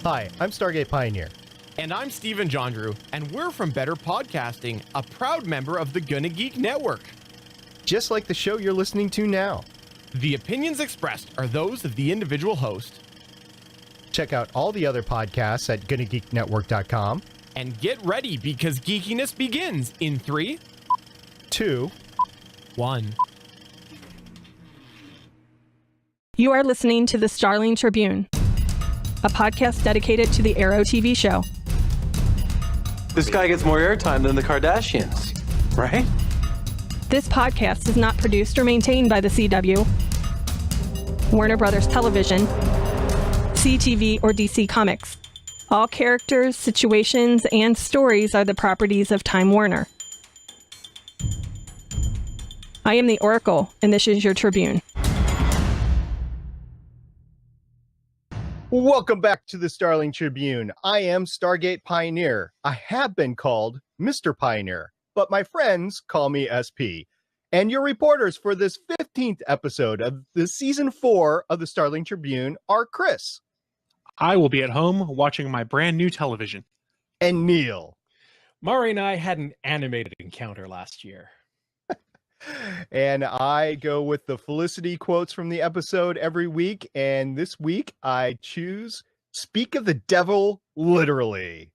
Hi, I'm Stargate Pioneer. And I'm Steven Jondrew, and we're from Better Podcasting, a proud member of the Gonna Geek Network. Just like the show you're listening to now. The opinions expressed are those of the individual host. Check out all the other podcasts at GonnaGeekNetwork.com. And get ready, because geekiness begins in 3, 2, 1. You are listening to the Starling Tribune, a podcast dedicated to the Arrow TV show. This guy gets more airtime than the Kardashians, right? This podcast is not produced or maintained by the CW, Warner Brothers Television, CTV, or DC Comics. All characters, situations, and stories are the properties of Time Warner. I am the Oracle, and this is your Tribune. Welcome back to the Starling Tribune. I am Stargate Pioneer. I have been called Mr. Pioneer, but my friends call me SP. And your reporters for this 15th episode of the Season 4 of the Starling Tribune are Chris. I will be at home watching my brand new television. And Neil. Mari and I had an animated encounter last year. And I go with the Felicity quotes from the episode every week. And this week I choose Speak of the Devil Literally.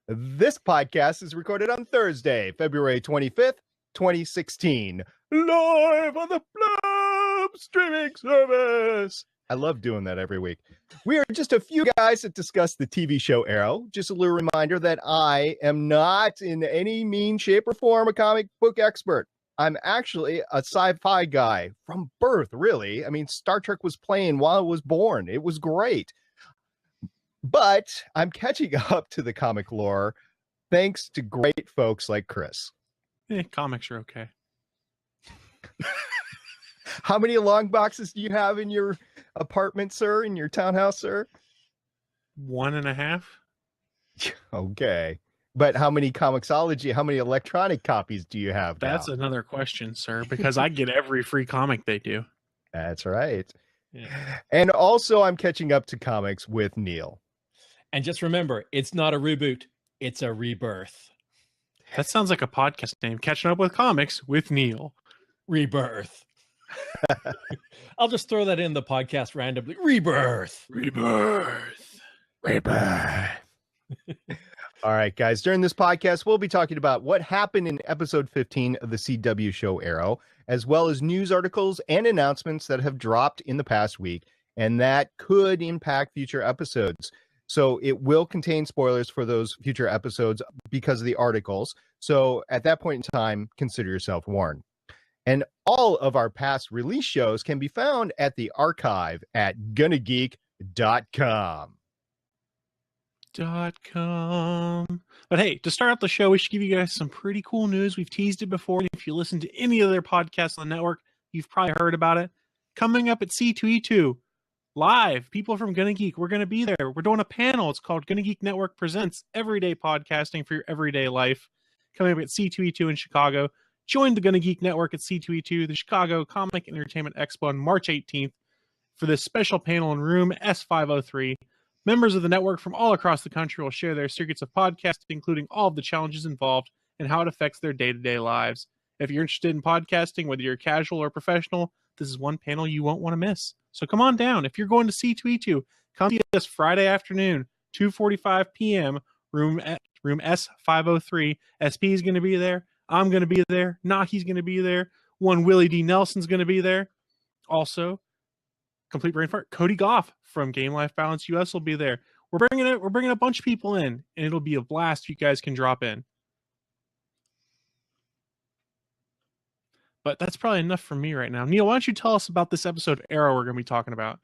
This podcast is recorded on Thursday, February 25th, 2016. Live on the Blub streaming service. I love doing that every week. We are just a few guys that discuss the TV show Arrow. Just a little reminder that I am not in any mean shape or form a comic book expert. I'm actually a sci-fi guy from birth, really. I mean, Star Trek was playing while I was born. It was great. But I'm catching up to the comic lore thanks to great folks like Chris. Comics are okay. How many long boxes do you have in your apartment, sir? In your townhouse, sir? 1.5. Okay. But how many Comixology, how many electronic copies do you have now? That's another question, sir, because I get every free comic they do. That's right. Yeah. And also I'm catching up to comics with Neil. And just remember, it's not a reboot, it's a rebirth. That sounds like a podcast name. Catching Up with Comics with Neil. Rebirth. I'll just throw that in the podcast randomly. Rebirth. Rebirth. Rebirth. All right, guys. During this podcast, we'll be talking about what happened in episode 15 of the CW show Arrow, as well as news articles and announcements that have dropped in the past week, and that could impact future episodes. So it will contain spoilers for those future episodes because of the articles. So at that point in time, consider yourself warned. And all of our past release shows can be found at the archive at GonnaGeek.com. But hey, to start out the show, we should give you guys some pretty cool news. We've teased it before. If you listen to any other podcasts on the network, you've probably heard about it. Coming up at C2E2, live, people from Gonna Geek, we're going to be there. We're doing a panel. It's called Gonna Geek Network Presents Everyday Podcasting for Your Everyday Life. Coming up at C2E2 in Chicago. Join the Gonna Geek Network at C2E2, the Chicago Comic Entertainment Expo on March 18th for this special panel in room S503. Members of the network from all across the country will share their secrets of podcasting, including all of the challenges involved and how it affects their day-to-day lives. If you're interested in podcasting, whether you're casual or professional, this is one panel you won't want to miss. So come on down. If you're going to C2E2, come see us Friday afternoon, 2:45 p.m., room S503. SP is going to be there. I'm going to be there. Naki's going to be there. One Willie D. Nelson's going to be there. Also, complete brain fart, Cody Goff from Game Life Balance US will be there. We're bringing a bunch of people in, and it'll be a blast. You guys can drop in. But that's probably enough for me right now. Neil, why don't you tell us about this episode of Arrow we're going to be talking about?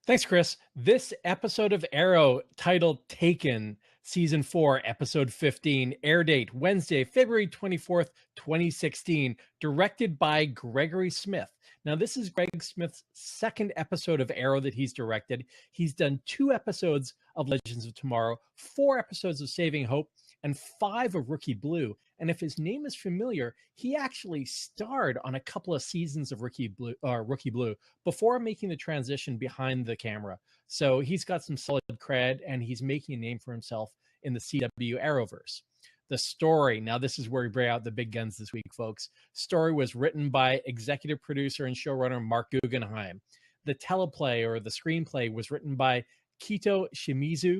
Thanks, Chris. This episode of Arrow, titled Taken, Season 4, Episode 15, air date Wednesday, February 24th, 2016, directed by Gregory Smith. Now, this is Greg Smith's second episode of Arrow that he's directed. He's done 2 episodes of Legends of Tomorrow, 4 episodes of Saving Hope, and 5 of Rookie Blue. And if his name is familiar, he actually starred on a couple of seasons of Rookie Blue before making the transition behind the camera. So he's got some solid cred, and he's making a name for himself in the CW Arrowverse. The story, now this is where we bring out the big guns this week, folks. Story was written by executive producer and showrunner Mark Guggenheim. The teleplay or the screenplay was written by Kito Shimizu.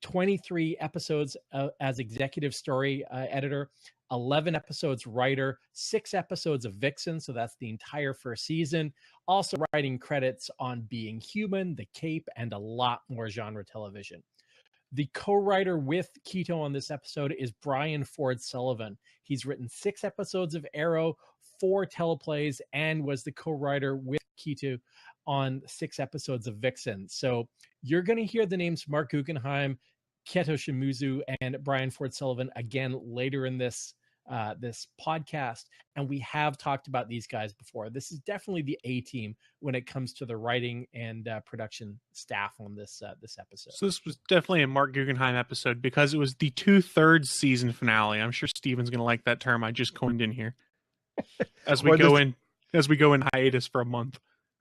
23 episodes as executive story editor, 11 episodes writer, 6 episodes of Vixen, so that's the entire first season. Also writing credits on Being Human, The Cape, and a lot more genre television. The co-writer with Kito on this episode is Brian Ford Sullivan. He's written 6 episodes of Arrow, 4 teleplays, and was the co-writer with Kito on 6 episodes of Vixen. So you're going to hear the names Mark Guggenheim, Keto Shimizu, and Brian Ford Sullivan again later in this podcast. And we have talked about these guys before. This is definitely the A team when it comes to the writing and production staff on this episode. So this was definitely a Mark Guggenheim episode because it was the 2/3 season finale. I'm sure Steven's going to like that term I just coined in here. As we go in hiatus for a month.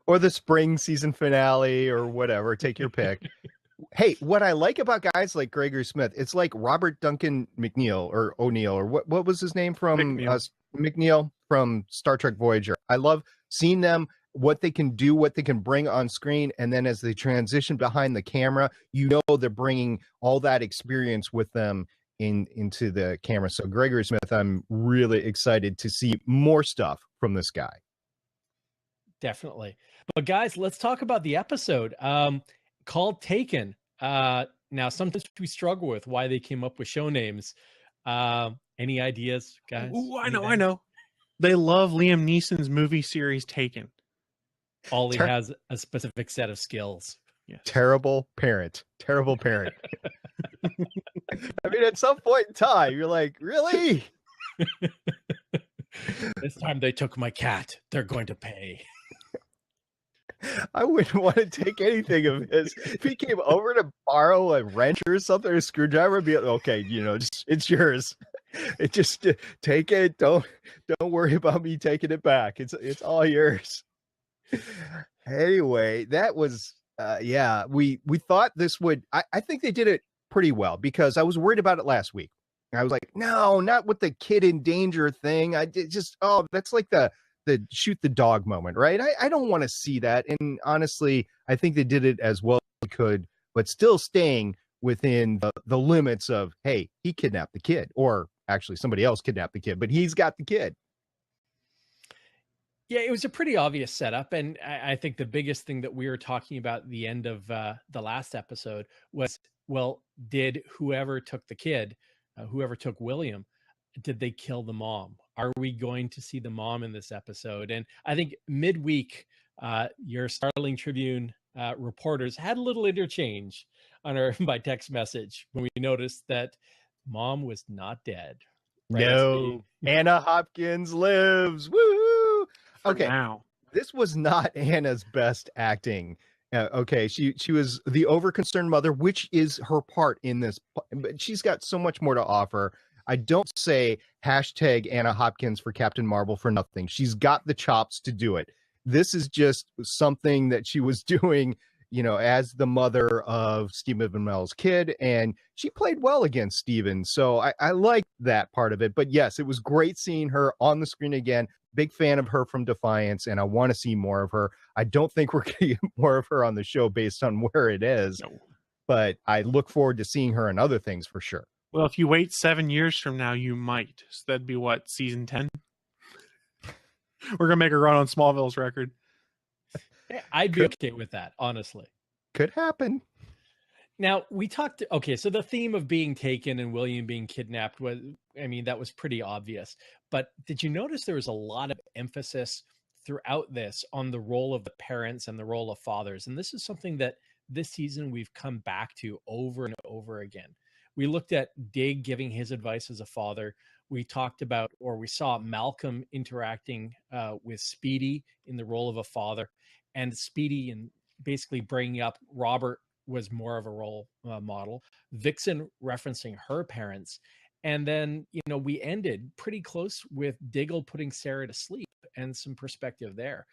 Or the spring season finale or whatever, take your pick. Hey, what I like about guys like Gregory Smith, it's like Robert Duncan McNeil or O'Neill, or what was his name from McNeil from Star Trek Voyager. I love seeing them, what they can do, what they can bring on screen. And then as they transition behind the camera, you know, they're bringing all that experience with them into the camera. So Gregory Smith, I'm really excited to see more stuff from this guy. Definitely. But guys, let's talk about the episode called Taken. Now, sometimes we struggle with why they came up with show names. Any ideas, guys? Ooh, I know. They love Liam Neeson's movie series Taken. Ollie has a specific set of skills. Yes. Terrible parent. I mean, at some point in time, you're like, really? This time they took my cat. They're going to pay. I wouldn't want to take anything of his. If he came over to borrow a wrench or something, a screwdriver, I'd be like, okay, it's yours. It just take it. Don't worry about me taking it back. It's all yours. Anyway, that was we thought this would. I think they did it pretty well because I was worried about it last week. I was like, no, not with the kid in danger thing. That's like the shoot the dog moment, right? I don't want to see that. And honestly, I think they did it as well as they could, but still staying within the limits of, hey, he kidnapped the kid, or actually somebody else kidnapped the kid, but he's got the kid. Yeah, it was a pretty obvious setup. And I think the biggest thing that we were talking about at the end of the last episode was, well, did whoever took the kid, whoever took William, did they kill the mom? Are we going to see the mom in this episode? And I think midweek, your Starling Tribune reporters had a little interchange by text message when we noticed that mom was not dead. Right? No, Anna Hopkins lives. Woo! Okay, now this was not Anna's best acting. Okay, she was the overconcerned mother, which is her part in this, but she's got so much more to offer. I don't say hashtag Anna Hopkins for Captain Marvel for nothing. She's got the chops to do it. This is just something that she was doing, as the mother of Stephen Amell's kid, and she played well against Stephen. So I like that part of it. But yes, it was great seeing her on the screen again. Big fan of her from Defiance, and I want to see more of her. I don't think we're going to get more of her on the show based on where it is, but I look forward to seeing her in other things for sure. Well, if you wait 7 years from now, you might. So that'd be what, season 10? We're going to make a run on Smallville's record. I'd be okay with that, honestly. Could happen. Now, we talked, so the theme of being taken and William being kidnapped that was pretty obvious. But did you notice there was a lot of emphasis throughout this on the role of the parents and the role of fathers? And this is something that this season we've come back to over and over again. We looked at Dig giving his advice as a father. We talked about, or we saw Malcolm interacting with Speedy in the role of a father, and Speedy and basically bringing up Robert was more of a role model. Vixen referencing her parents. And then, we ended pretty close with Diggle putting Sarah to sleep and some perspective there.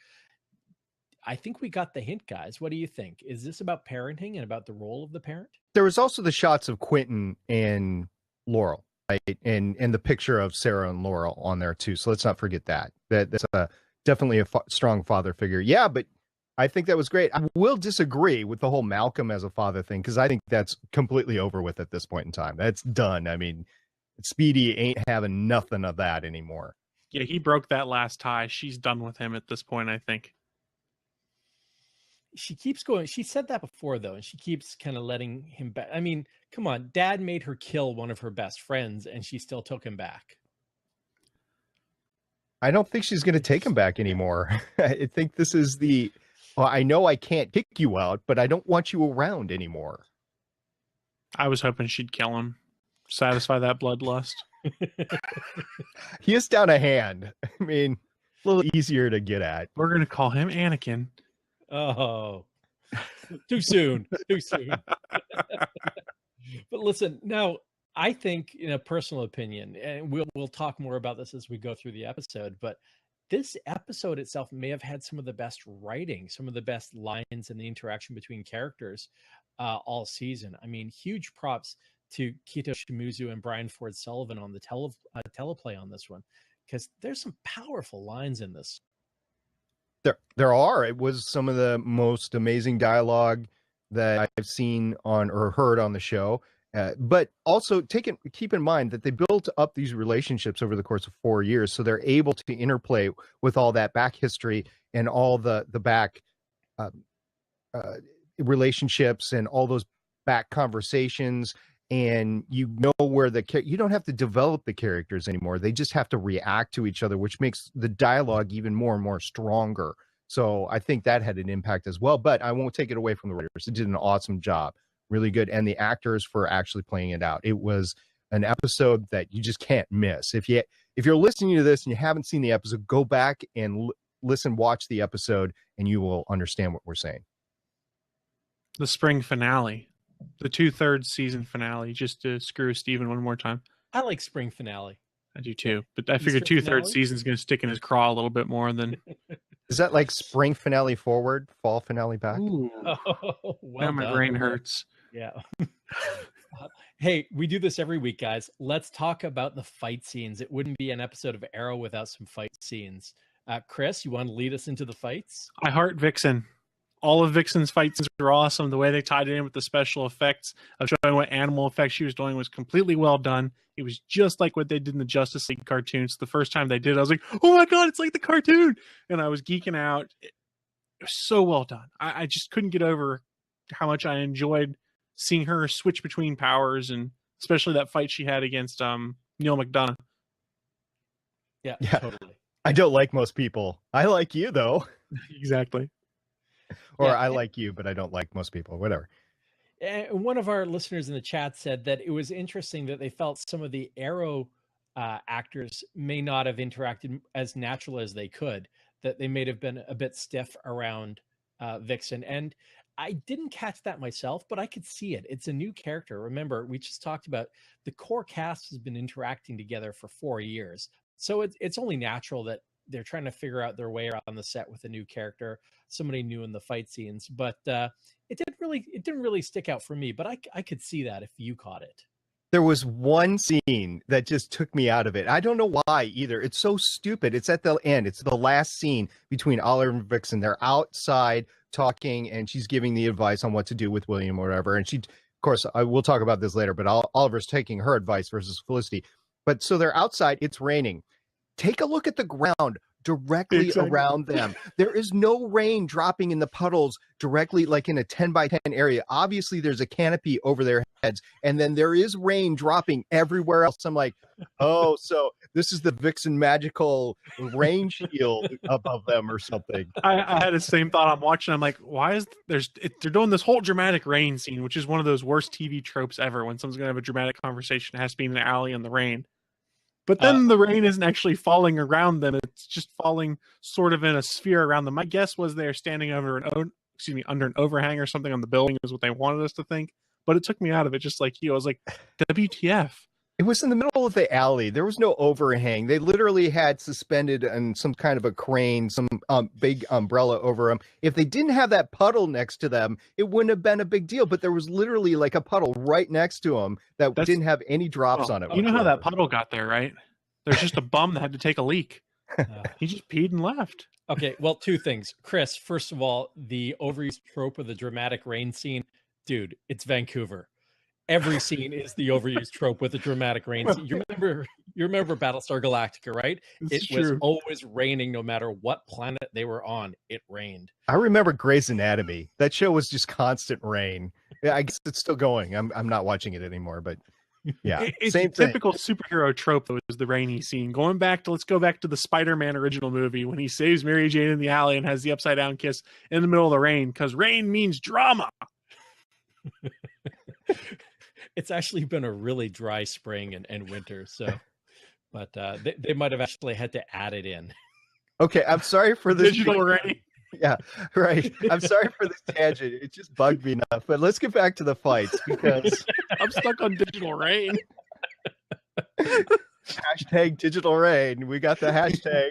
I think we got the hint, guys. What do you think? Is this about parenting and about the role of the parent? There was also the shots of Quentin and Laurel, right? And the picture of Sarah and Laurel on there too. So let's not forget that. That's definitely a strong father figure. Yeah, but I think that was great. I will disagree with the whole Malcolm as a father thing, because I think that's completely over with at this point in time. That's done. I mean, Speedy ain't having nothing of that anymore. Yeah, he broke that last tie. She's done with him at this point, I think. She keeps going. She said that before, though, and she keeps kind of letting him back. I mean, come on. Dad made her kill one of her best friends, and she still took him back. I don't think she's going to take him back anymore. I think this is well, I know I can't kick you out, but I don't want you around anymore. I was hoping she'd kill him, satisfy that bloodlust. He is down a hand. I mean, a little easier to get at. We're going to call him Anakin. Oh, too soon. Too soon. But listen, now, I think, in a personal opinion, and we'll talk more about this as we go through the episode, but this episode itself may have had some of the best writing, some of the best lines and the interaction between characters all season. I mean, huge props to Kito Shimizu and Brian Ford Sullivan on the teleplay on this one, because there's some powerful lines in this. There are. It was some of the most amazing dialogue that I've seen on or heard on the show. But also keep in mind that they built up these relationships over the course of 4 years, so they're able to interplay with all that back history and all the back relationships and all those back conversations. And you know where you don't have to develop the characters anymore. They just have to react to each other, which makes the dialogue even more and more stronger. So I think that had an impact as well. But I won't take it away from the writers. They did an awesome job. Really good. And the actors for actually playing it out. It was an episode that you just can't miss. If you're listening to this and you haven't seen the episode, go back and watch the episode, and you will understand what we're saying. The spring finale, the 2/3 season finale, just to screw Steven one more time. I like spring finale. I do too, but I figured 2/3 season's going to stick in his craw a little bit more than. Is that like spring finale forward, fall finale back? Ooh. Oh, well now my brain hurts. Yeah. Hey, we do this every week, guys. Let's talk about the fight scenes. It wouldn't be an episode of Arrow without some fight scenes. Chris, you want to lead us into the fights? I heart Vixen. All of Vixen's fight scenes were awesome. The way they tied it in with the special effects of showing what animal effects she was doing was completely well done. It was just like what they did in the Justice League cartoons. The first time they did it, I was like, oh my God, it's like the cartoon. And I was geeking out. It was so well done. I just couldn't get over how much I enjoyed seeing her switch between powers, and especially that fight she had against Neil McDonough. Yeah, totally. I don't like most people. I like you, though. Exactly. Or I like you, but I don't like most people. Whatever. And one of our listeners in the chat said that it was interesting that they felt some of the Arrow actors may not have interacted as natural as they could, that they may have been a bit stiff around Vixen. And I didn't catch that myself, but I could see it. It's a new character. Remember, we just talked about the core cast has been interacting together for 4 years. So it's only natural that they're trying to figure out their way around the set with a new character, somebody new in the fight scenes. But it didn't really stick out for me, but I could see that if you caught it. There was one scene that just took me out of it. I don't know why either. It's so stupid. It's at the end. It's the last scene between Oliver and Vixen. They're outside talking, and she's giving the advice on what to do with William or whatever. And she, of course, we'll talk about this later, but Oliver's taking her advice versus Felicity. But so they're outside. It's raining. Take a look at the ground directly around them. There is no rain dropping in the puddles directly like in a 10 by 10 area. Obviously, there's a canopy over their heads, and then there is rain dropping everywhere else. I'm like, oh, so this is the Vixen magical rain shield above them or something. I had the same thought. I'm watching. I'm like, why is they're doing this whole dramatic rain scene, which is one of those worst TV tropes ever. When someone's going to have a dramatic conversation, it has to be in the alley in the rain. But then the rain isn't actually falling around them. It's just falling sort of in a sphere around them. My guess was they're standing under under an overhang or something on the building is what they wanted us to think. But it took me out of it, just like you. I was like, WTF? It was in the middle of the alley. There was no overhang. They literally had suspended on some kind of a crane, some big umbrella over them. If they didn't have that puddle next to them, it wouldn't have been a big deal. But there was literally like a puddle right next to them that didn't have any drops on it. You know how that puddle got there, right? There's just a bum that had to take a leak. He just peed and left. Okay, well, two things. Chris, first of all, the overused trope of the dramatic rain scene, dude, it's Vancouver. Every scene is the overused trope with the dramatic rain scene. You remember Battlestar Galactica, right? It's It was true. always raining no matter what planet they were on. It rained. I remember Grey's Anatomy. That show was just constant rain. Yeah, I guess it's still going. I'm not watching it anymore, but yeah, It's same a thing. typical superhero trope, though, is the rainy scene. Let's go back to the Spider-Man original movie when he saves Mary Jane in the alley and has the upside down kiss in the middle of the rain, because rain means drama. It's actually been a really dry spring and winter, so but they might have actually had to add it in. Okay, I'm sorry for this. Digital rain. Yeah, right. I'm sorry for this tangent. It just bugged me enough. But let's get back to the fights because I'm stuck on digital rain. hashtag digital rain. We got the hashtag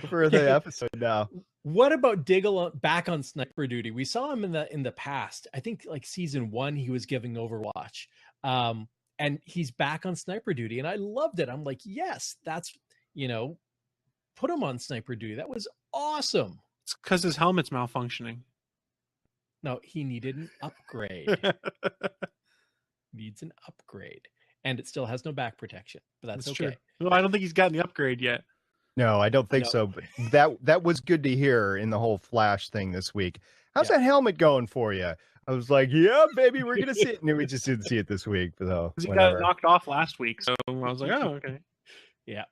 for the episode now. What about Diggle back on sniper duty? We saw him in the past. I think like season 1, he was giving Overwatch, and he's back on sniper duty, and I loved it. I'm like, yes, that's put him on sniper duty. That was awesome. It's because his helmet's malfunctioning. No, he needed an upgrade. Needs an upgrade, and it still has no back protection, but that's okay. True. Well, I don't think he's gotten the upgrade yet. No, I don't think so. But that was good to hear in the whole Flash thing this week. How's Yeah. that helmet going for you? I was like, yeah, baby, we're gonna see it. And we just didn't see it this week, though. He got it knocked off last week, so I was like, oh, okay. Yeah.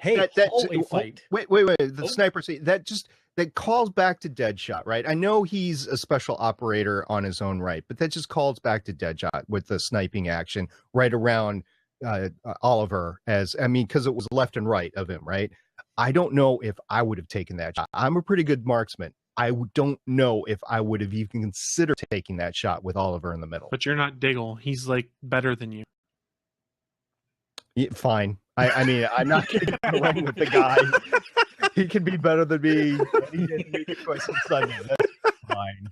Hey, hallway fight. Wait. The sniper scene that calls back to Deadshot, right? I know he's a special operator on his own right, but that just calls back to Deadshot with the sniping action right around Oliver, because it was left and right of him, right? I don't know if I would have taken that shot. I'm a pretty good marksman. I don't know if I would have even considered taking that shot with Oliver in the middle. But you're not Diggle. He's like better than you. Yeah, fine. I mean, I'm not going to go along with the guy. He can be better than me. He didn't make a choice on Sunday. That's fine.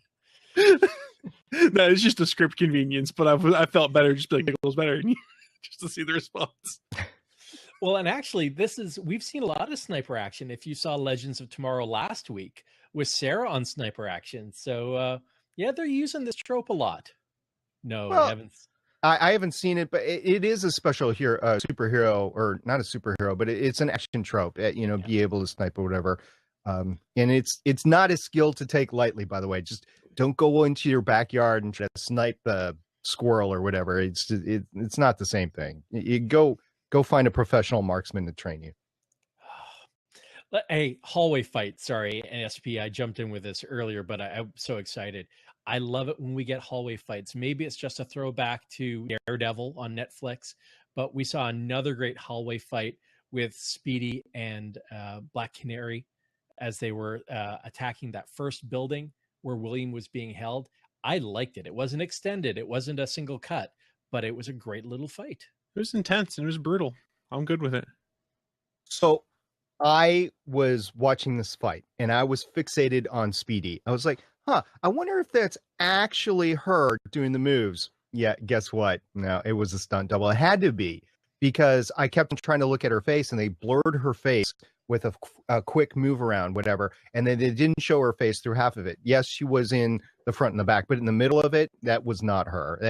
No, it's just a script convenience, but I felt better just be like Diggle's better than you, just to see the response. Well, and actually, we've seen a lot of sniper action. If you saw Legends of Tomorrow last week with Sarah on sniper action, so yeah, they're using this trope a lot. No, Well, I haven't. I haven't seen it, but it is a special superhero, or not a superhero, but it's an action trope. Be able to snipe or whatever. And it's not a skill to take lightly. By the way, just don't go into your backyard and try to snipe the squirrel or whatever. It's not the same thing. You go find a professional marksman to train you. Hey, hallway fight. Sorry, NSP. I jumped in with this earlier, but I'm so excited. I love it when we get hallway fights. Maybe it's just a throwback to Daredevil on Netflix, but we saw another great hallway fight with Speedy and Black Canary as they were attacking that first building where William was being held. I liked it. It wasn't extended. It wasn't a single cut, but it was a great little fight. It was intense and it was brutal. I'm good with it. So I was watching this fight and I was fixated on Speedy. I was like, I wonder if that's actually her doing the moves. Yeah, guess what? No, it was a stunt double. It had to be, because I kept trying to look at her face and they blurred her face with a quick move around, whatever. And then they didn't show her face through half of it. Yes, she was in the front and the back, but in the middle of it, that was not her.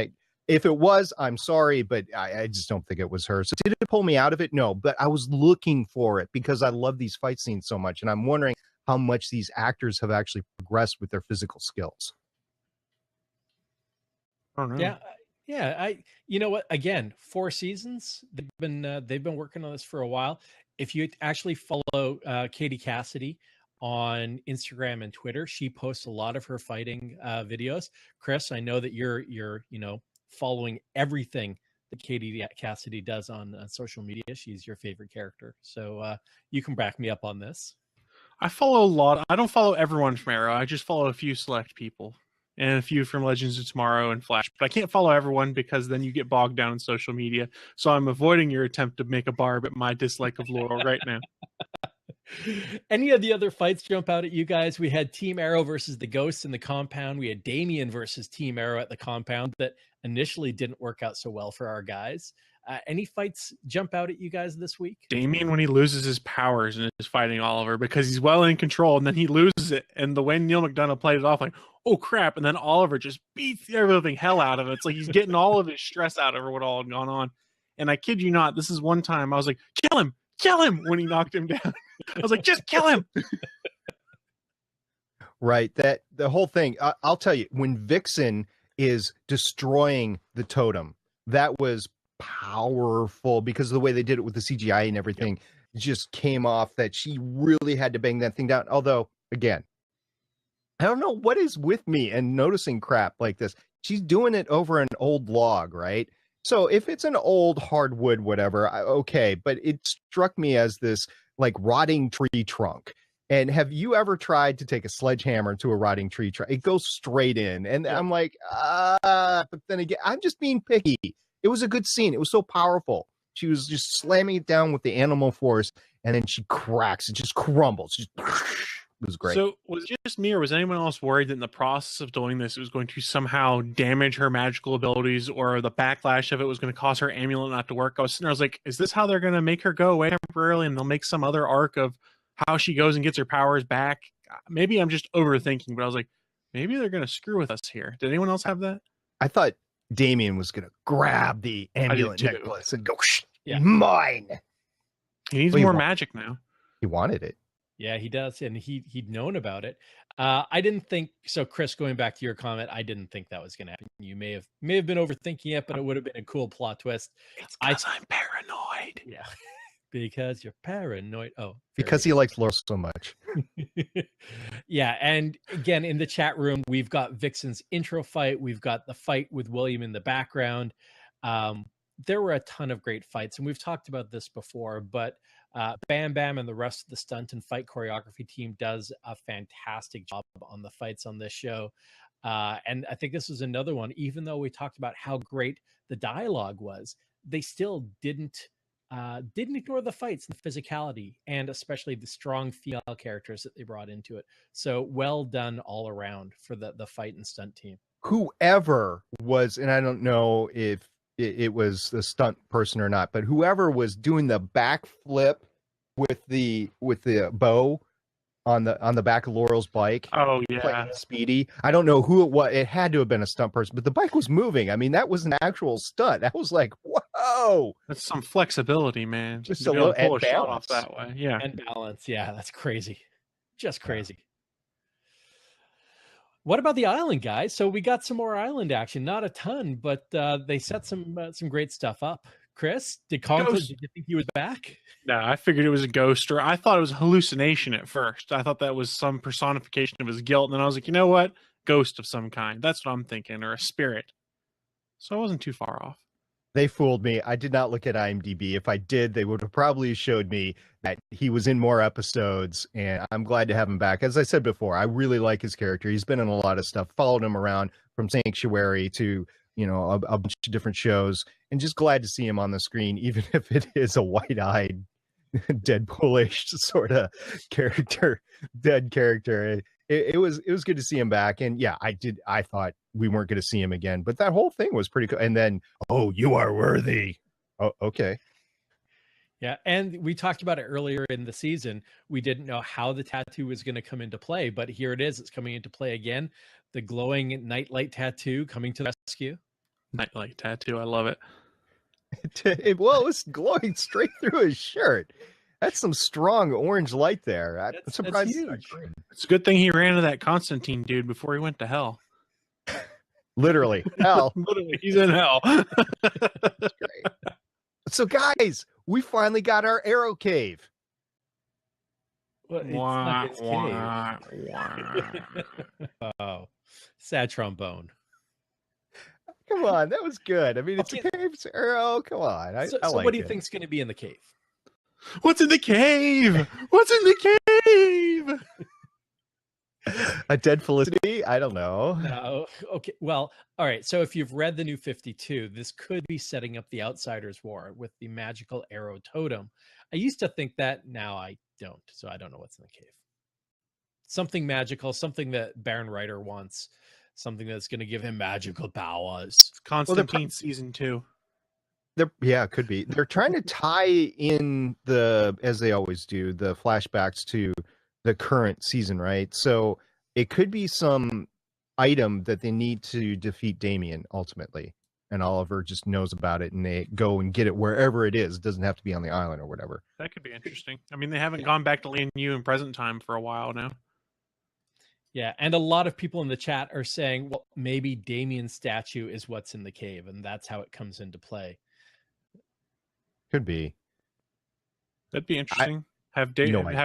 If it was, I'm sorry, but I just don't think it was her. So did it pull me out of it? No, but I was looking for it because I love these fight scenes so much. And I'm wondering how much these actors have actually progressed with their physical skills. I don't know. Yeah. You know what? Again, 4 seasons. They've been working on this for a while. If you actually follow Katie Cassidy on Instagram and Twitter, she posts a lot of her fighting videos. Chris, I know that you're following everything that Katie Cassidy does on social media. She's your favorite character, so you can back me up on this. I follow a lot. I don't follow everyone from Arrow. I just follow a few select people. and a few from Legends of Tomorrow and Flash. But I can't follow everyone because then you get bogged down in social media. So I'm avoiding your attempt to make a barb at my dislike of Laurel right now. Any of the other fights jump out at you guys? We had Team Arrow versus the Ghosts in the compound. We had Damien versus Team Arrow at the compound that initially didn't work out so well for our guys. Any fights jump out at you guys this week? Damien, when he loses his powers and is fighting Oliver because he's well in control, and then he loses it, and the way Neil McDonough played it off, like, oh crap, and then Oliver just beats everything hell out of it. It's like he's getting all of his stress out over what all had gone on. And I kid you not, this is one time I was like, kill him when he knocked him down. I was like, just kill him. Right. That the whole thing, I'll tell you, when Vixen is destroying the totem, that was powerful because of the way they did it with the CGI and everything. Yep. Just came off that she really had to bang that thing down. Although, again, I don't know what is with me and noticing crap like this. She's doing it over an old log, right? So if it's an old hardwood, whatever, okay. But it struck me as this like rotting tree trunk. And have you ever tried to take a sledgehammer to a rotting tree trunk? It goes straight in. And I'm like, but then again, I'm just being picky. It was a good scene. It was so powerful. She was just slamming it down with the animal force, and then she cracks. It just crumbles. It was great. So was it just me, or was anyone else worried that in the process of doing this, it was going to somehow damage her magical abilities, or the backlash of it was going to cause her amulet not to work? I was sitting there, I was like, is this how they're going to make her go away temporarily, and they'll make some other arc of how she goes and gets her powers back? Maybe I'm just overthinking, but I was like, maybe they're going to screw with us here. Did anyone else have that? I thought Damien was going to grab the amulet necklace and go, mine. He needs more magic now. He wanted it. Yeah, he does, and he'd known about it. I didn't think so. Chris, going back to your comment, I didn't think that was going to happen. You may have been overthinking it, but it would have been a cool plot twist. It's because I'm paranoid. Yeah, because you're paranoid. Oh, because he likes Laurel so much. Yeah, and again, in the chat room, we've got Vixen's intro fight. We've got the fight with William in the background. There were a ton of great fights, and we've talked about this before, but Bam Bam and the rest of the stunt and fight choreography team does a fantastic job on the fights on this show. And I think this is another one, even though we talked about how great the dialogue was, they still didn't ignore the fights and the physicality, and especially the strong female characters that they brought into it. So well done all around for the fight and stunt team. Whoever was, and I don't know if it was the stunt person or not, but whoever was doing the backflip with the bow on the back of Laurel's bike. Oh yeah, Speedy. I don't know who it was. It had to have been a stunt person, but the bike was moving. I mean, that was an actual stunt. I was like, whoa, that's some flexibility, man. Just a little pull a shot off that way. Yeah, and balance. Yeah, that's crazy. Just crazy. What about the island, guys? So we got some more island action. Not a ton, but they set some great stuff up. Chris, did you think he was back? No, I figured it was a ghost, or I thought it was a hallucination at first. I thought that was some personification of his guilt, and then I was like, you know what? Ghost of some kind. That's what I'm thinking, or a spirit. So I wasn't too far off. They fooled me. I did not look at IMDb. If I did, they would have probably showed me that he was in more episodes, and I'm glad to have him back. As I said before, I really like his character. He's been in a lot of stuff, followed him around from Sanctuary to, a bunch of different shows, and just glad to see him on the screen, even if it is a white-eyed, Deadpoolish sort of character, dead character. It was good to see him back. And yeah, I thought we weren't going to see him again, but that whole thing was pretty cool. And then, oh, you are worthy. Oh, okay. Yeah. And we talked about it earlier in the season. We didn't know how the tattoo was going to come into play, but here it is. It's coming into play again. The glowing nightlight tattoo coming to the rescue. Nightlight tattoo. I love it. It was glowing straight through his shirt. That's some strong orange light there. I'm surprised. It's a good thing he ran to that Constantine dude before he went to hell. Literally, hell. Literally, he's in hell. That's great. So, guys, we finally got our Arrow Cave. Well, it's not his cave. Oh, sad trombone. Come on, that was good. I mean, it's a cave, it's Arrow. Come on. I like what do you think's going to be in the cave? What's in the cave? What's in the cave? A dead Felicity? I don't know. No. Okay. Well, all right. So if you've read the New 52, this could be setting up the Outsiders War with the magical arrow totem. I used to think that. Now I don't. So I don't know what's in the cave. Something magical, something that Baron Reiter wants, something that's going to give him magical powers. It's Constantine season 2. Yeah, it could be. They're trying to tie in as they always do, the flashbacks to the current season, right? So it could be some item that they need to defeat Damien ultimately, and Oliver just knows about it, and they go and get it wherever it is. It doesn't have to be on the island or whatever. That could be interesting. I mean, they haven't gone back to Lian Yu in present time for a while now. Yeah, and a lot of people in the chat are saying, well, maybe Damien's statue is what's in the cave, and that's how it comes into play. Could be. That'd be interesting. Have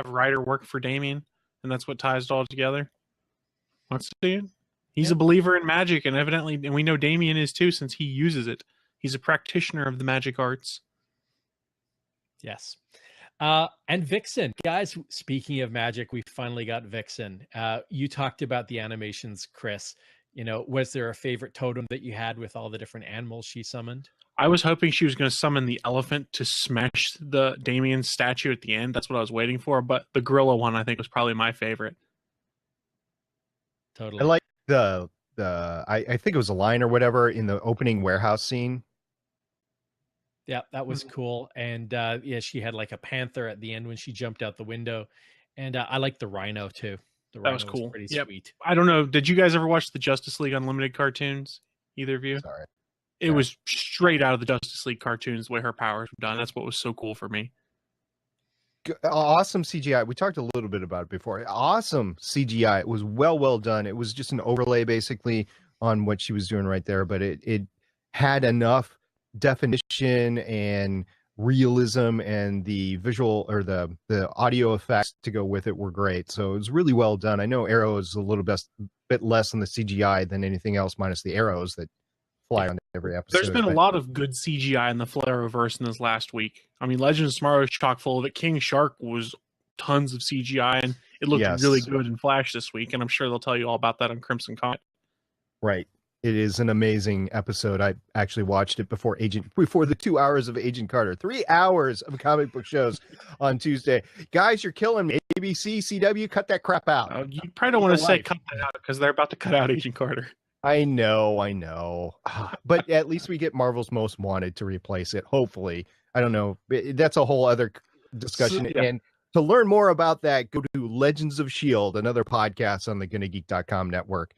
Ryder work for Damien, and that's what ties it all together. Let's see it. He's a believer in magic, and evidently, and we know Damien is too, since he uses it. He's a practitioner of the magic arts. Yes. And Vixen, guys, speaking of magic, we finally got Vixen. You talked about the animations, Chris. You know, was there a favorite totem that you had with all the different animals she summoned? I was hoping she was going to summon the elephant to smash the Damien statue at the end. That's what I was waiting for. But the gorilla one, I think, was probably my favorite. Totally. I like I think it was a line or whatever in the opening warehouse scene. Yeah, that was cool. And yeah, she had like a panther at the end when she jumped out the window. And I like the rhino too. That was cool. Pretty sweet. I don't know. Did you guys ever watch the Justice League Unlimited cartoons? Either of you? Sorry. It was straight out of the Justice League cartoons, the way her powers were done. That's what was so cool for me. Awesome CGI. We talked a little bit about it before. Awesome CGI. It was well done. It was just an overlay basically on what she was doing right there, but it had enough definition and realism, and the visual or the audio effects to go with it were great. So it was really well done. I know Arrow is a little bit less on the CGI than anything else, minus the arrows that fly on every episode. There's been a lot of good CGI in the Flareverse in this last week. I mean, Legends of Tomorrow is chock full of it. King Shark was tons of CGI, and it looked really good in Flash this week, and I'm sure they'll tell you all about that on Crimson Comet. Right. It is an amazing episode. I actually watched it before the 2 hours of Agent Carter. 3 hours of comic book shows on Tuesday. Guys, you're killing me. ABC, CW, cut that crap out. You probably don't want to say cut that out because they're about to cut out Agent Carter. I know. But at least we get Marvel's Most Wanted to replace it, hopefully. I don't know. That's a whole other discussion. So, yeah. And to learn more about that, go to Legends of S.H.I.E.L.D., another podcast on the GonnaGeek.com network.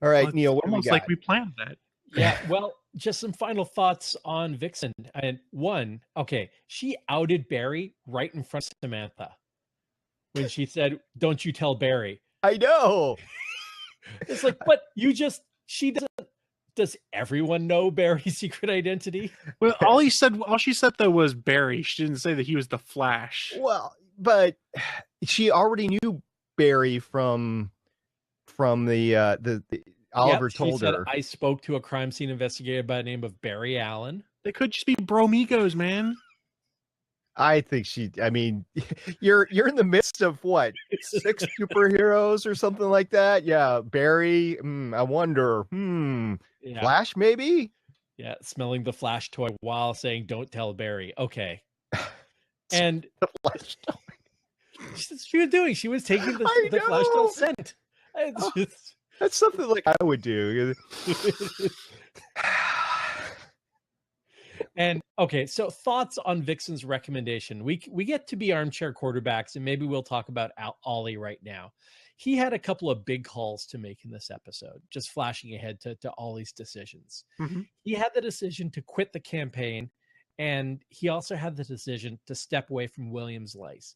All right, well, Neil, what do we almost got? like we planned that. Yeah, well, just some final thoughts on Vixen. And one, okay, she outed Barry right in front of Samantha when she said, "Don't you tell Barry." I know. It's like, but she doesn't. Does everyone know Barry's secret identity? Well, all she said though was Barry. She didn't say that he was the Flash. Well, but she already knew Barry from the Oliver told she said, her. I spoke to a crime scene investigator by the name of Barry Allen. They could just be bromigos, man. I think you're in the midst of what, 6 superheroes or something like that. Yeah, Barry. I wonder. Yeah. Flash, maybe. Yeah, smelling the Flash toy while saying, "Don't tell Barry." Okay. And the Flash toy. She was doing. She was taking the Flash toy scent. That's something like I would do. And okay, so thoughts on Vixen's recommendation. We get to be armchair quarterbacks, and maybe we'll talk about Ollie right now. He had a couple of big calls to make in this episode, just flashing ahead to Ollie's decisions. Mm-hmm. He had the decision to quit the campaign, and he also had the decision to step away from William's life.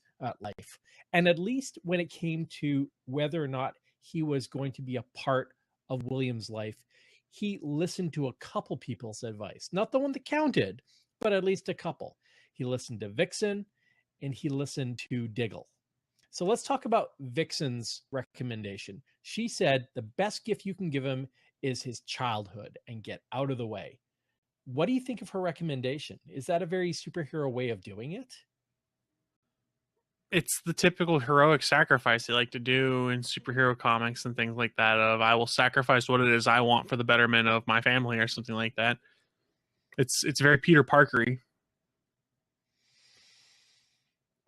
And at least when it came to whether or not he was going to be a part of William's life, he listened to a couple people's advice. Not the one that counted, but at least a couple. He listened to Vixen, and he listened to Diggle. So let's talk about Vixen's recommendation. She said the best gift you can give him is his childhood and get out of the way. What do you think of her recommendation? Is that a very superhero way of doing it? It's the typical heroic sacrifice they like to do in superhero comics and things like that, of I will sacrifice what it is I want for the betterment of my family or something like that. It's very Peter Parker-y.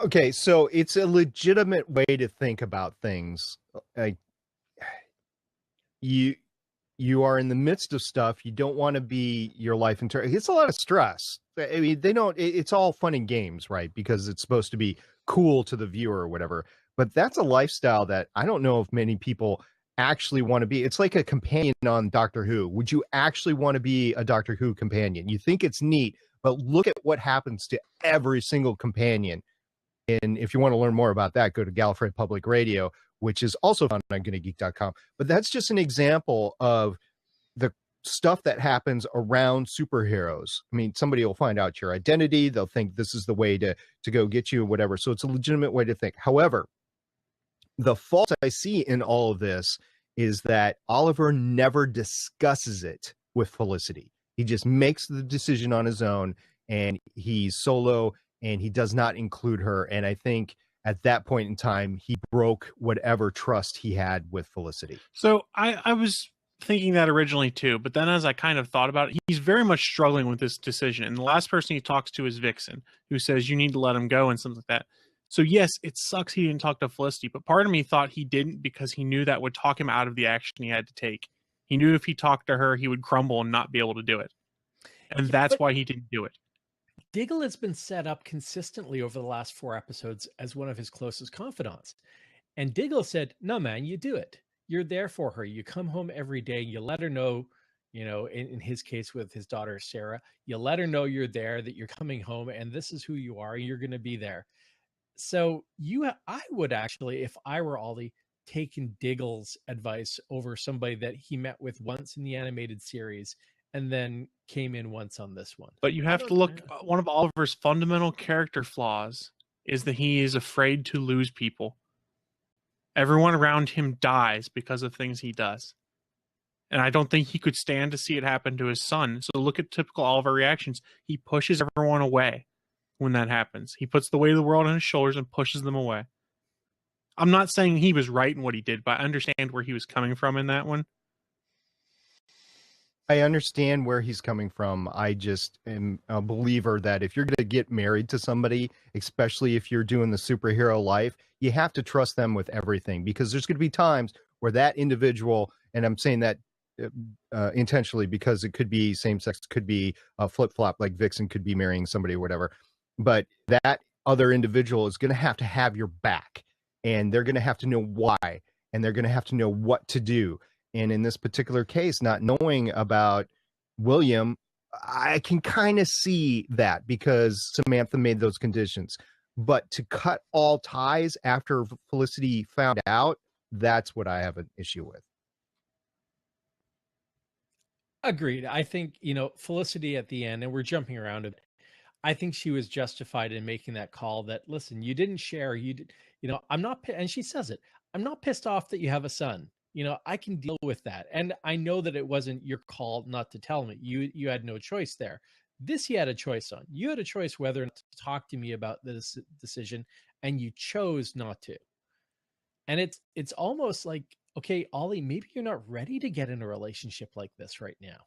Okay, so it's a legitimate way to think about things. Like you are in the midst of stuff. You don't want to be your life in turn. It's a lot of stress. I mean, they don't. It's all fun and games, right? Because it's supposed to be cool to the viewer or whatever. But that's a lifestyle that I don't know if many people actually want to be. It's like a companion on Doctor Who. Would you actually want to be a Doctor Who companion? You think it's neat, but look at what happens to every single companion. And if you want to learn more about that, go to Gallifrey Public Radio, which is also found on GonnaGeek.com. But that's just an example of the stuff that happens around superheroes. I mean, somebody will find out your identity. They'll think this is the way to go get you, whatever. So it's a legitimate way to think. However, the fault I see in all of this is that Oliver never discusses it with Felicity. He just makes the decision on his own, and he's solo, and he does not include her. And I think at that point in time, he broke whatever trust he had with Felicity. So I was thinking that originally too, but then as I kind of thought about it, he's very much struggling with this decision. And the last person he talks to is Vixen, who says, you need to let him go and something like that. So yes, it sucks he didn't talk to Felicity, but part of me thought he didn't because he knew that would talk him out of the action he had to take. He knew if he talked to her, he would crumble and not be able to do it. And that's why he didn't do it. Diggle has been set up consistently over the last 4 episodes as one of his closest confidants. And Diggle said, no, man, you do it. You're there for her. You come home every day. You let her know, you know, in his case with his daughter, Sarah, you let her know you're there, that you're coming home, and this is who you are. And you're going to be there. So I would actually, if I were Ollie, taken Diggle's advice over somebody that he met with once in the animated series and then came in once on this one. But you have to look, one of Oliver's fundamental character flaws is that he is afraid to lose people. Everyone around him dies because of things he does. And I don't think he could stand to see it happen to his son. So look at typical Oliver reactions. He pushes everyone away when that happens. He puts the weight of the world on his shoulders and pushes them away. I'm not saying he was right in what he did, but I understand where he was coming from in that one. I understand where he's coming from. I just am a believer that if you're going to get married to somebody, especially if you're doing the superhero life, you have to trust them with everything, because there's going to be times where that individual, and I'm saying that intentionally because it could be same sex, could be a flip-flop, like Vixen could be marrying somebody or whatever, but that other individual is going to have your back, and they're going to have to know why, and they're going to have to know what to do. And in this particular case, not knowing about William, I can kind of see that because Samantha made those conditions. But to cut all ties after Felicity found out, that's what I have an issue with. Agreed. I think, you know, Felicity at the end, and we're jumping around a bit, I think she was justified in making that call that, listen, you didn't share, I'm not, and she says it, I'm not pissed off that you have a son. You know, I can deal with that. And I know that it wasn't your call not to tell me. You had no choice there. This you had a choice on. You had a choice whether or not to talk to me about this decision, and you chose not to. And it's almost like, okay, Ollie, maybe you're not ready to get in a relationship like this right now.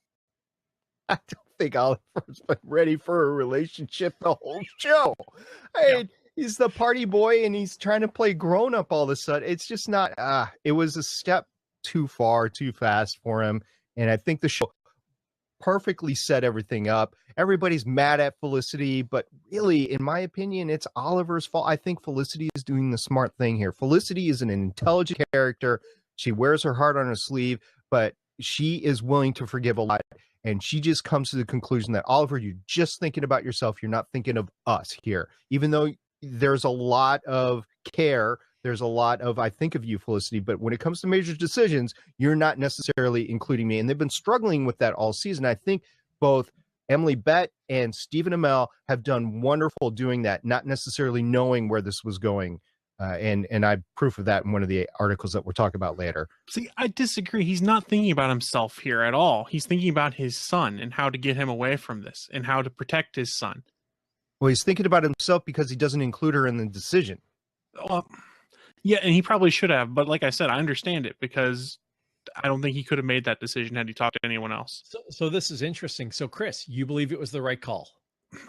I don't think Oliver's been ready for a relationship the whole show. He's the party boy, and he's trying to play grown up all of a sudden. It's just not, it was a step too far, too fast for him. And I think the show perfectly set everything up. Everybody's mad at Felicity, but really, in my opinion, it's Oliver's fault. I think Felicity is doing the smart thing here. Felicity is an intelligent character. She wears her heart on her sleeve, but she is willing to forgive a lot. And she just comes to the conclusion that, Oliver, you're just thinking about yourself. You're not thinking of us here. Even though there's a lot of care, there's a lot of, I think of you, Felicity, but when it comes to major decisions, you're not necessarily including me. And they've been struggling with that all season. I think both Emily Bett and Stephen Amell have done wonderful doing that, not necessarily knowing where this was going. And I have proof of that in one of the articles that we'll talk about later. See, I disagree. He's not thinking about himself here at all. He's thinking about his son and how to get him away from this and how to protect his son. Well, he's thinking about himself because he doesn't include her in the decision. Well, yeah, and he probably should have. But like I said, I understand it because I don't think he could have made that decision had he talked to anyone else. So this is interesting. So Chris, you believe it was the right call?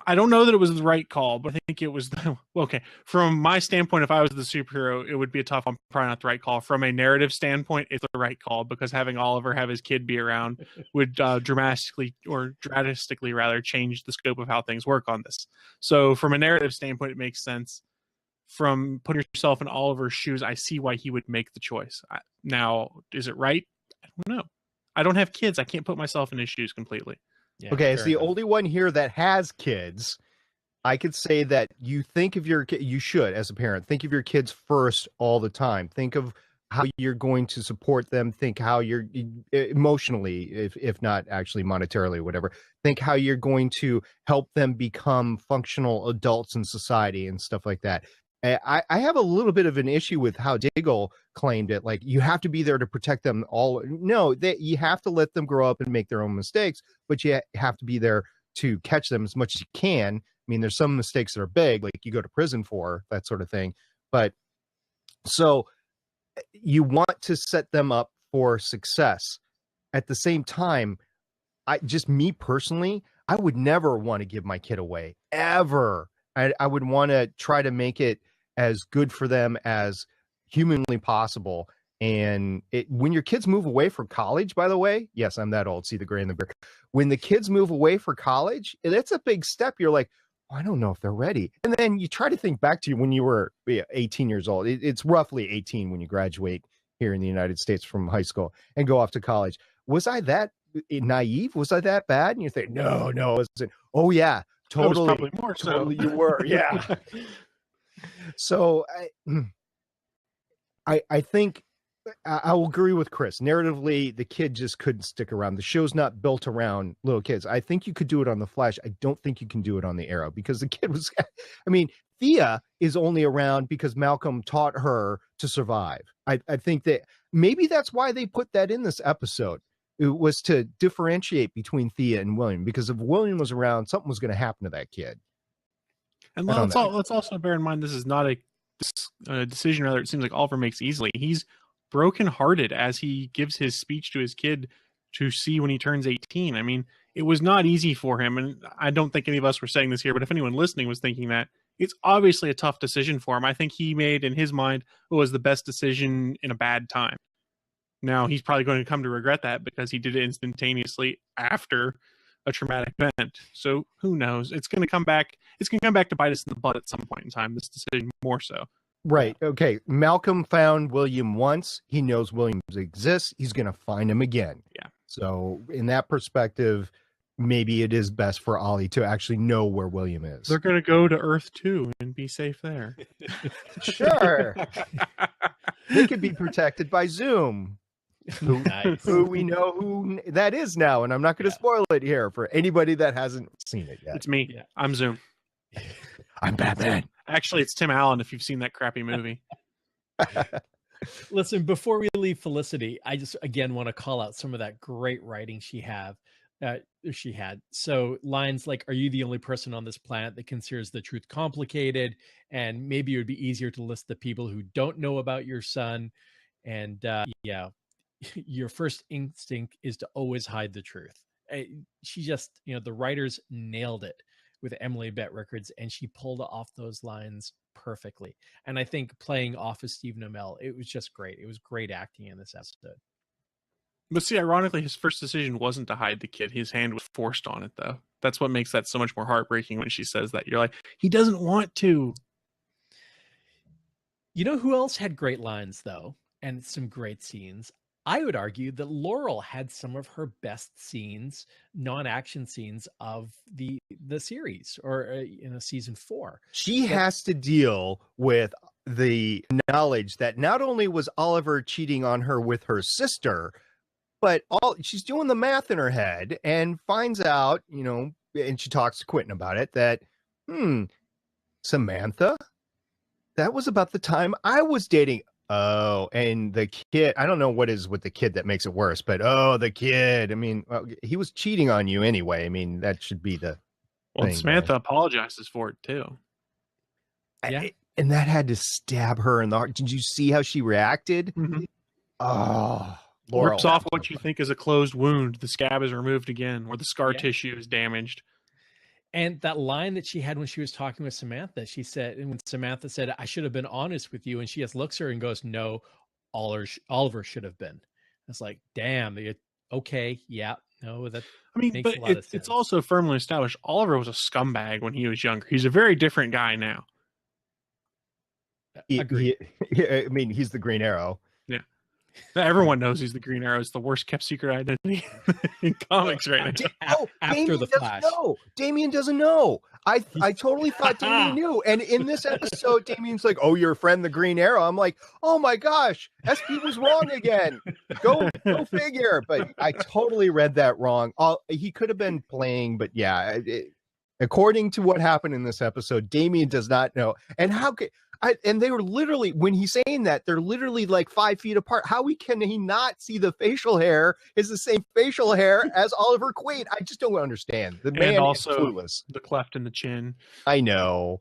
I don't know that it was the right call, but I think it was okay. From my standpoint, if I was the superhero, it would be a tough one, probably not the right call. From a narrative standpoint, it's the right call because having Oliver have his kid be around would drastically rather change the scope of how things work on this. So from a narrative standpoint, it makes sense. From putting yourself in Oliver's shoes, I see why he would make the choice. Now, is it right? I don't know. I don't have kids. I can't put myself in his shoes completely. Yeah, Okay, as the enough. only one here that has kids, I could say that you think of your you should, as a parent, think of your kids first all the time. Think of how you're going to support them. Think how you're emotionally, if not actually monetarily, whatever. Think how you're going to help them become functional adults in society and stuff like that. I have a little bit of an issue with how Diggle claimed it. Like, you have to be there to protect them all. No, you have to let them grow up and make their own mistakes, but you have to be there to catch them as much as you can. I mean, there's some mistakes that are big, like you go to prison for, that sort of thing. But so you want to set them up for success. At the same time, me personally, I would never want to give my kid away, ever. I would want to try to make it as good for them as humanly possible. And when your kids move away for college, by the way, yes, I'm that old, see the gray in the beard. When the kids move away for college, that's a big step. You're like, I don't know if they're ready. And then you try to think back to when you were 18 years old. It's roughly 18 when you graduate here in the United States from high school and go off to college. Was I that naive? Was I that bad? And you think, no, it wasn't. Oh, yeah, totally. Probably more so. Totally you were, yeah. So I think I will agree with Chris. Narratively, the kid just couldn't stick around. The show's not built around little kids. I think you could do it on The Flash. I don't think you can do it on the Arrow because the kid was, I mean, Thea is only around because Malcolm taught her to survive. I think that maybe that's why they put that in this episode. It was to differentiate between Thea and William, because if William was around, something was going to happen to that kid. And let's also bear in mind, this is not a decision, rather, it seems like Oliver makes easily. He's brokenhearted as he gives his speech to his kid to see when he turns 18. I mean, it was not easy for him, and I don't think any of us were saying this here, but if anyone listening was thinking that, it's obviously a tough decision for him. I think he made, in his mind, what was the best decision in a bad time. Now, he's probably going to come to regret that because he did it instantaneously after a traumatic event. So who knows? It's going to come back. It's going to come back to bite us in the butt at some point in time, this decision more so. Right. Okay. Malcolm found William once. He knows William exists. He's going to find him again. Yeah. So in that perspective, maybe it is best for Ollie to actually know where William is. They're going to go to Earth 2 and be safe there. Sure. They could be protected by Zoom. Who we know who that is now, and I'm not going to spoil it here for anybody that hasn't seen it yet. It's me. Yeah. I'm Zoom. I'm Batman. Actually, it's Tim Allen if you've seen that crappy movie. Listen, before we leave Felicity, I just again want to call out some of that great writing she had. So lines like, "Are you the only person on this planet that considers the truth complicated?" And maybe it would be easier to list the people who don't know about your son. And your first instinct is to always hide the truth. She just, the writers nailed it with Emily Bett Rickards, and she pulled off those lines perfectly. And I think playing off of Stephen Amell, it was just great. It was great acting in this episode. But see, ironically, his first decision wasn't to hide the kid. His hand was forced on it, though. That's what makes that so much more heartbreaking when she says that. You're like, he doesn't want to. You know who else had great lines, though, and some great scenes? I would argue that Laurel had some of her best scenes, non-action scenes of the series, or season 4. She has to deal with the knowledge that not only was Oliver cheating on her with her sister, but she's doing the math in her head and finds out, and she talks to Quentin about it, that Samantha, that was about the time I was dating. Oh, and the kid, I don't know what is with the kid that makes it worse, but the kid, I mean, he was cheating on you anyway. I mean, that should be the Well, thing, Samantha right? apologizes for it too. Yeah. And that had to stab her in the heart. Did you see how she reacted? Mm-hmm. Oh, Laurel. Rips off what you think is a closed wound. The scab is removed again, or the scar Yeah. tissue is damaged. And that line that she had when she was talking with Samantha, she said, and when Samantha said, "I should have been honest with you," and she just looks at her and goes, "No, Oliver should have been." It's like, damn, okay, yeah, no, that I mean, makes but a lot of sense. it's also firmly established Oliver was a scumbag when he was younger. He's a very different guy now. Agreed. I mean, he's the Green Arrow. Yeah. Everyone knows he's the Green Arrow. It's the worst kept secret identity in comics right now. After Damian the doesn't Flash. know. Damian doesn't know. I totally thought Damian knew. And in this episode, Damian's like, "Oh, your friend, the Green Arrow." I'm like, "Oh my gosh, SP was wrong again." Go figure. But I totally read that wrong. He could have been playing, but yeah, according to what happened in this episode, Damian does not know. And how could and they were literally, when he's saying that, they're literally like 5 feet apart. How can he not see the facial hair is the same facial hair as Oliver Queen? I just don't understand. The man also is clueless. The cleft in the chin. I know.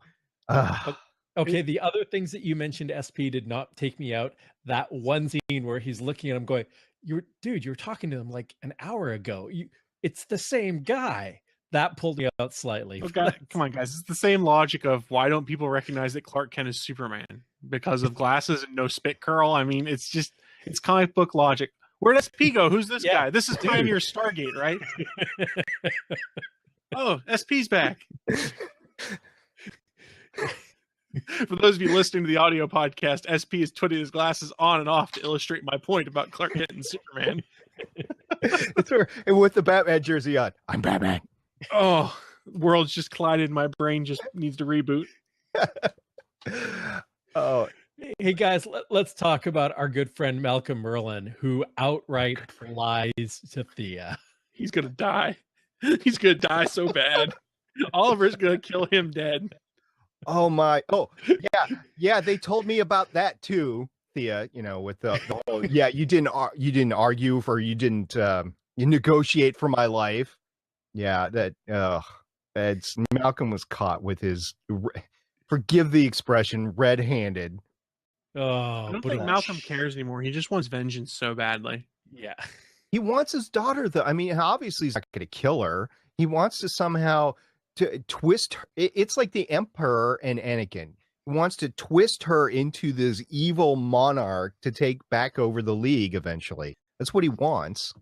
Okay, the other things that you mentioned, SP, did not take me out. That one scene where he's looking at him going, you were talking to him like an hour ago. It's the same guy. That pulled me out slightly. Oh, God, come on, guys. It's the same logic of why don't people recognize that Clark Kent is Superman? Because of glasses and no spit curl? I mean, it's comic book logic. Where'd SP go? Who's this guy? This is Pioneer Stargate, right? Oh, SP's back. For those of you listening to the audio podcast, SP is putting his glasses on and off to illustrate my point about Clark Kent and Superman. And with the Batman jersey on, I'm Batman. Oh, worlds just collided. My brain just needs to reboot. Oh, hey guys, let's talk about our good friend Malcolm Merlin, who outright lies to Thea. He's gonna die. He's gonna die so bad. Oliver's gonna kill him dead. Oh my! Oh yeah. They told me about that too, Thea. You know, with the whole you didn't argue for, you didn't you negotiate for my life. Yeah, it's Malcolm was caught with his, forgive the expression, red-handed. Oh, I don't think Malcolm cares anymore. He just wants vengeance so badly. Yeah. He wants his daughter, though. I mean, obviously he's not going to kill her. He wants to somehow twist her. It's like the Emperor and Anakin. He wants to twist her into this evil monarch to take back over the League eventually. That's what he wants.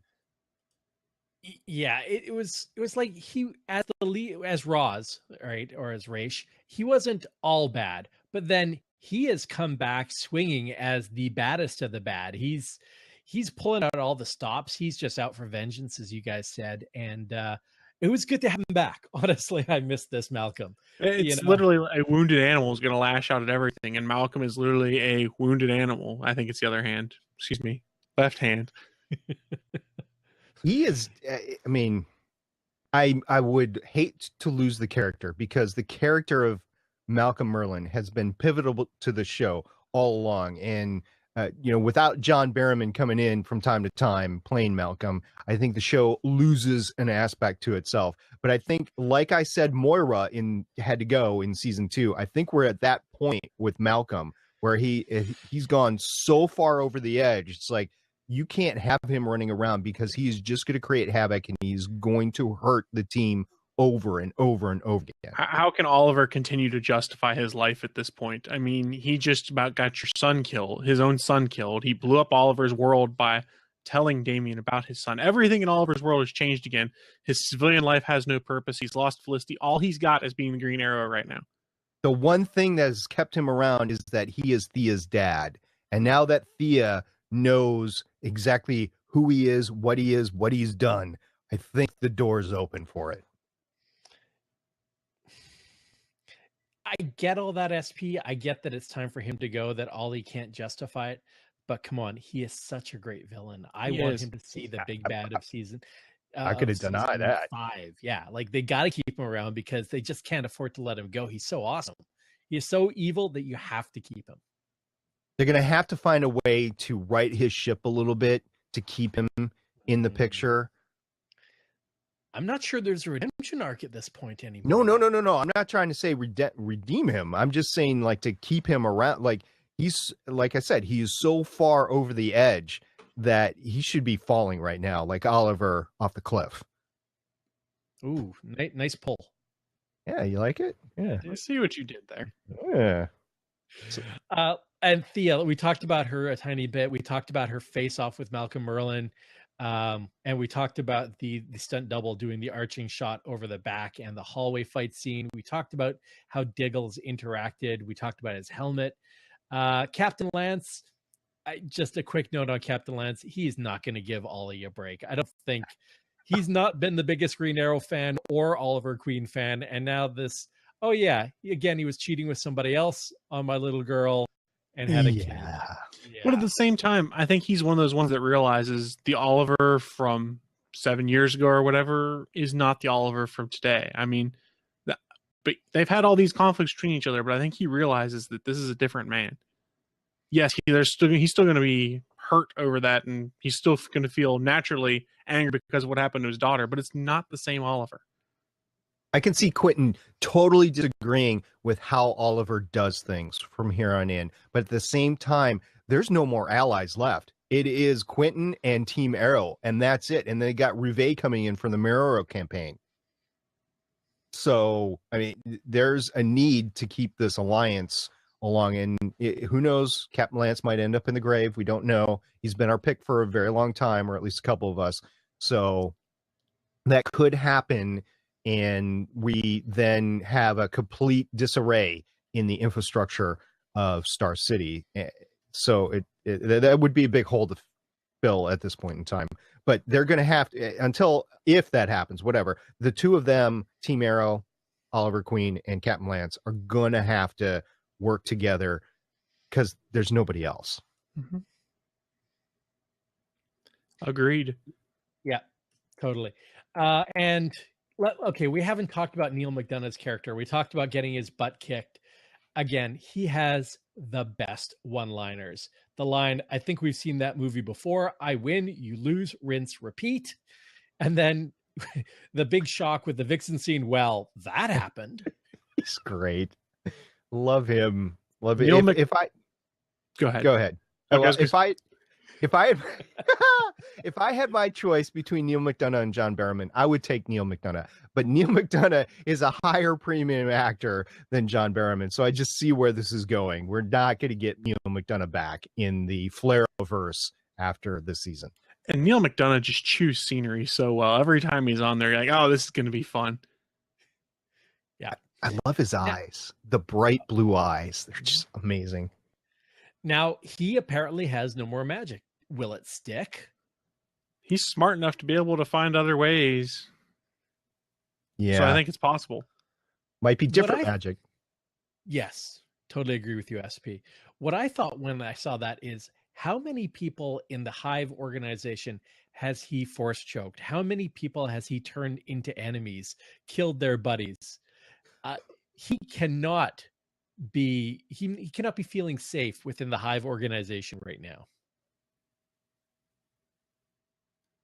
Yeah, it was like he, as the lead, as Roz, right, or as Raish, he wasn't all bad, but then he has come back swinging as the baddest of the bad. He's pulling out all the stops. He's just out for vengeance, as you guys said, and it was good to have him back. Honestly, I missed this Malcolm. It's literally a wounded animal is going to lash out at everything, and Malcolm is literally a wounded animal. I think it's the other hand. Excuse me, left hand. He is, I mean, I would hate to lose the character, because the character of Malcolm Merlin has been pivotal to the show all along. And, without John Barrowman coming in from time to time playing Malcolm, I think the show loses an aspect to itself. But I think, like I said, Moira had to go in season 2. I think we're at that point with Malcolm where he's gone so far over the edge. It's like, you can't have him running around, because he's just going to create havoc and he's going to hurt the team over and over and over again. How can Oliver continue to justify his life at this point? I mean, he just about got his own son killed. He blew up Oliver's world by telling Damian about his son. Everything in Oliver's world has changed again. His civilian life has no purpose. He's lost Felicity. All he's got is being the Green Arrow right now. The one thing that has kept him around is that he is Thea's dad. And now that Thea knows exactly who he is, what he's done, I think the door's open for it. I get all that, SP. I get that it's time for him to go, that Ollie can't justify it. But come on, he is such a great villain. I want him to see the big bad of season. I could have denied that. 5. Yeah, like they got to keep him around because they just can't afford to let him go. He's so awesome. He is so evil that you have to keep him. They're going to have to find a way to right his ship a little bit to keep him in the picture. I'm not sure there's a redemption arc at this point anymore. No. I'm not trying to say redeem him. I'm just saying like to keep him around. Like he's, like I said, he is so far over the edge that he should be falling right now, like Oliver off the cliff. Ooh, nice pull. Yeah, you like it? Yeah. I see what you did there. Yeah. And Thea, we talked about her a tiny bit. We talked about her face off with Malcolm Merlyn. And we talked about the stunt double doing the arching shot over the back and the hallway fight scene. We talked about how Diggles interacted. We talked about his helmet. Captain Lance, just a quick note on Captain Lance. He's not going to give Ollie a break. I don't think he's not been the biggest Green Arrow fan or Oliver Queen fan. And now this, oh yeah, again, he was cheating with somebody else on my little girl and had a kid. Yeah. But at the same time, I think he's one of those ones that realizes the Oliver from 7 years ago or whatever is not the Oliver from today. I mean, but they've had all these conflicts between each other, but I think he realizes that this is a different man. Yes, he's still going to be hurt over that, and he's still going to feel naturally angry because of what happened to his daughter, but it's not the same Oliver. I can see Quentin totally disagreeing with how Oliver does things from here on in. But at the same time, there's no more allies left. It is Quentin and Team Arrow, and that's it. And they got Rive coming in from the Mirror campaign. So, I mean, there's a need to keep this alliance along. And who knows? Captain Lance might end up in the grave. We don't know. He's been our pick for a very long time, or at least a couple of us. So that could happen. And we then have a complete disarray in the infrastructure of Star City. So that would be a big hole to fill at this point in time. But they're going to have to, if that happens, whatever, the two of them, Team Arrow, Oliver Queen, and Captain Lance, are going to have to work together because there's nobody else. Mm-hmm. Agreed. Yeah, totally. Okay, we haven't talked about Neil McDonough's character. We talked about getting his butt kicked. Again, he has the best one-liners. The line, I think we've seen that movie before. I win, you lose, rinse, repeat. And then the big shock with the Vixen scene. Well, that happened. He's great. Love him. Love it. Go ahead. Go ahead. Okay, If I had my choice between Neil McDonough and John Barrowman, I would take Neil McDonough. But Neil McDonough is a higher premium actor than John Barrowman, so I just see where this is going. We're not going to get Neil McDonough back in the Flareverse after this season. And Neil McDonough just chews scenery so well. Every time he's on there, you're like, oh, this is going to be fun. Yeah. I love his eyes. The bright blue eyes. They're just amazing. Now, he apparently has no more magic. Will it stick? He's smart enough to be able to find other ways. Yeah. So I think it's possible. Might be different magic. Yes, totally agree with you, SP. What I thought when I saw that is, how many people in the Hive organization has he force choked? How many people has he turned into enemies, killed their buddies? He cannot be feeling safe within the Hive organization right now.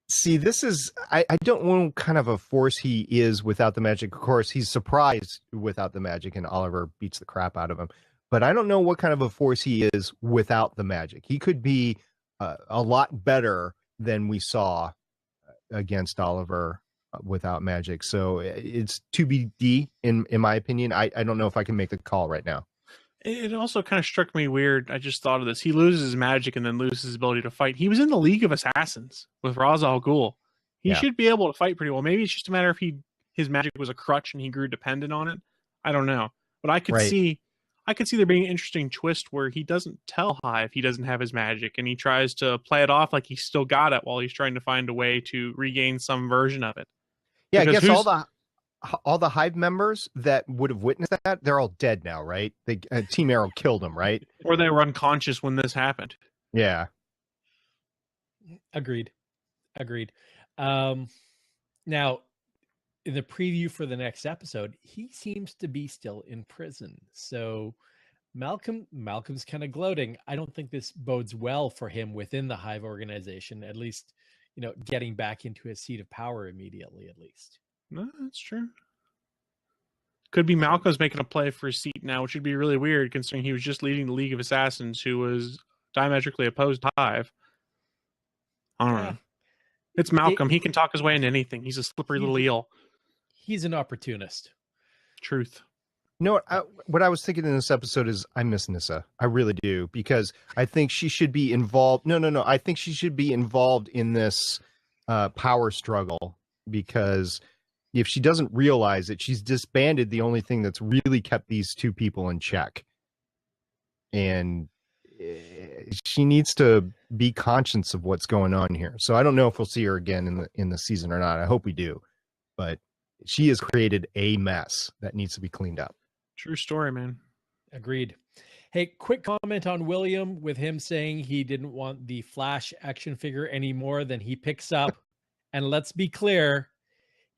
See, this is, I don't know what kind of a force he is without the magic. Of course, he's surprised without the magic and Oliver beats the crap out of him. But I don't know what kind of a force he is without the magic. He could be a lot better than we saw against Oliver without magic. So it's TBD in my opinion. I don't know if I can make the call right now. It also kind of struck me weird. I just thought of this. He loses his magic and then loses his ability to fight. He was in the League of Assassins with Ra's al Ghul. He should be able to fight pretty well. Maybe it's just a matter of his magic was a crutch and he grew dependent on it. I don't know. But I could see there being an interesting twist where he doesn't tell Hive he doesn't have his magic and he tries to play it off like he's still got it while he's trying to find a way to regain some version of it. Yeah, because I guess all the Hive members that would have witnessed that, they're all dead now, right? Team Arrow killed them, right? Or they were unconscious when this happened. Yeah. Agreed. Now, in the preview for the next episode, he seems to be still in prison. So Malcolm's kind of gloating. I don't think this bodes well for him within the Hive organization, at least, getting back into his seat of power immediately, at least. No, that's true. Could be Malcolm's making a play for his seat now, which would be really weird considering he was just leading the League of Assassins, who was diametrically opposed to Hive. I don't know. It's Malcolm. He can talk his way into anything. He's a slippery little eel. He's an opportunist. Truth. No, what I was thinking in this episode is I miss Nissa. I really do, because I think she should be involved. No. I think she should be involved in this power struggle, because if she doesn't realize it, she's disbanded the only thing that's really kept these two people in check. And she needs to be conscious of what's going on here. So I don't know if we'll see her again in the season or not. I hope we do. But she has created a mess that needs to be cleaned up. True story, man. Agreed. Hey, quick comment on William, with him saying he didn't want the Flash action figure any more than he picks up. And let's be clear,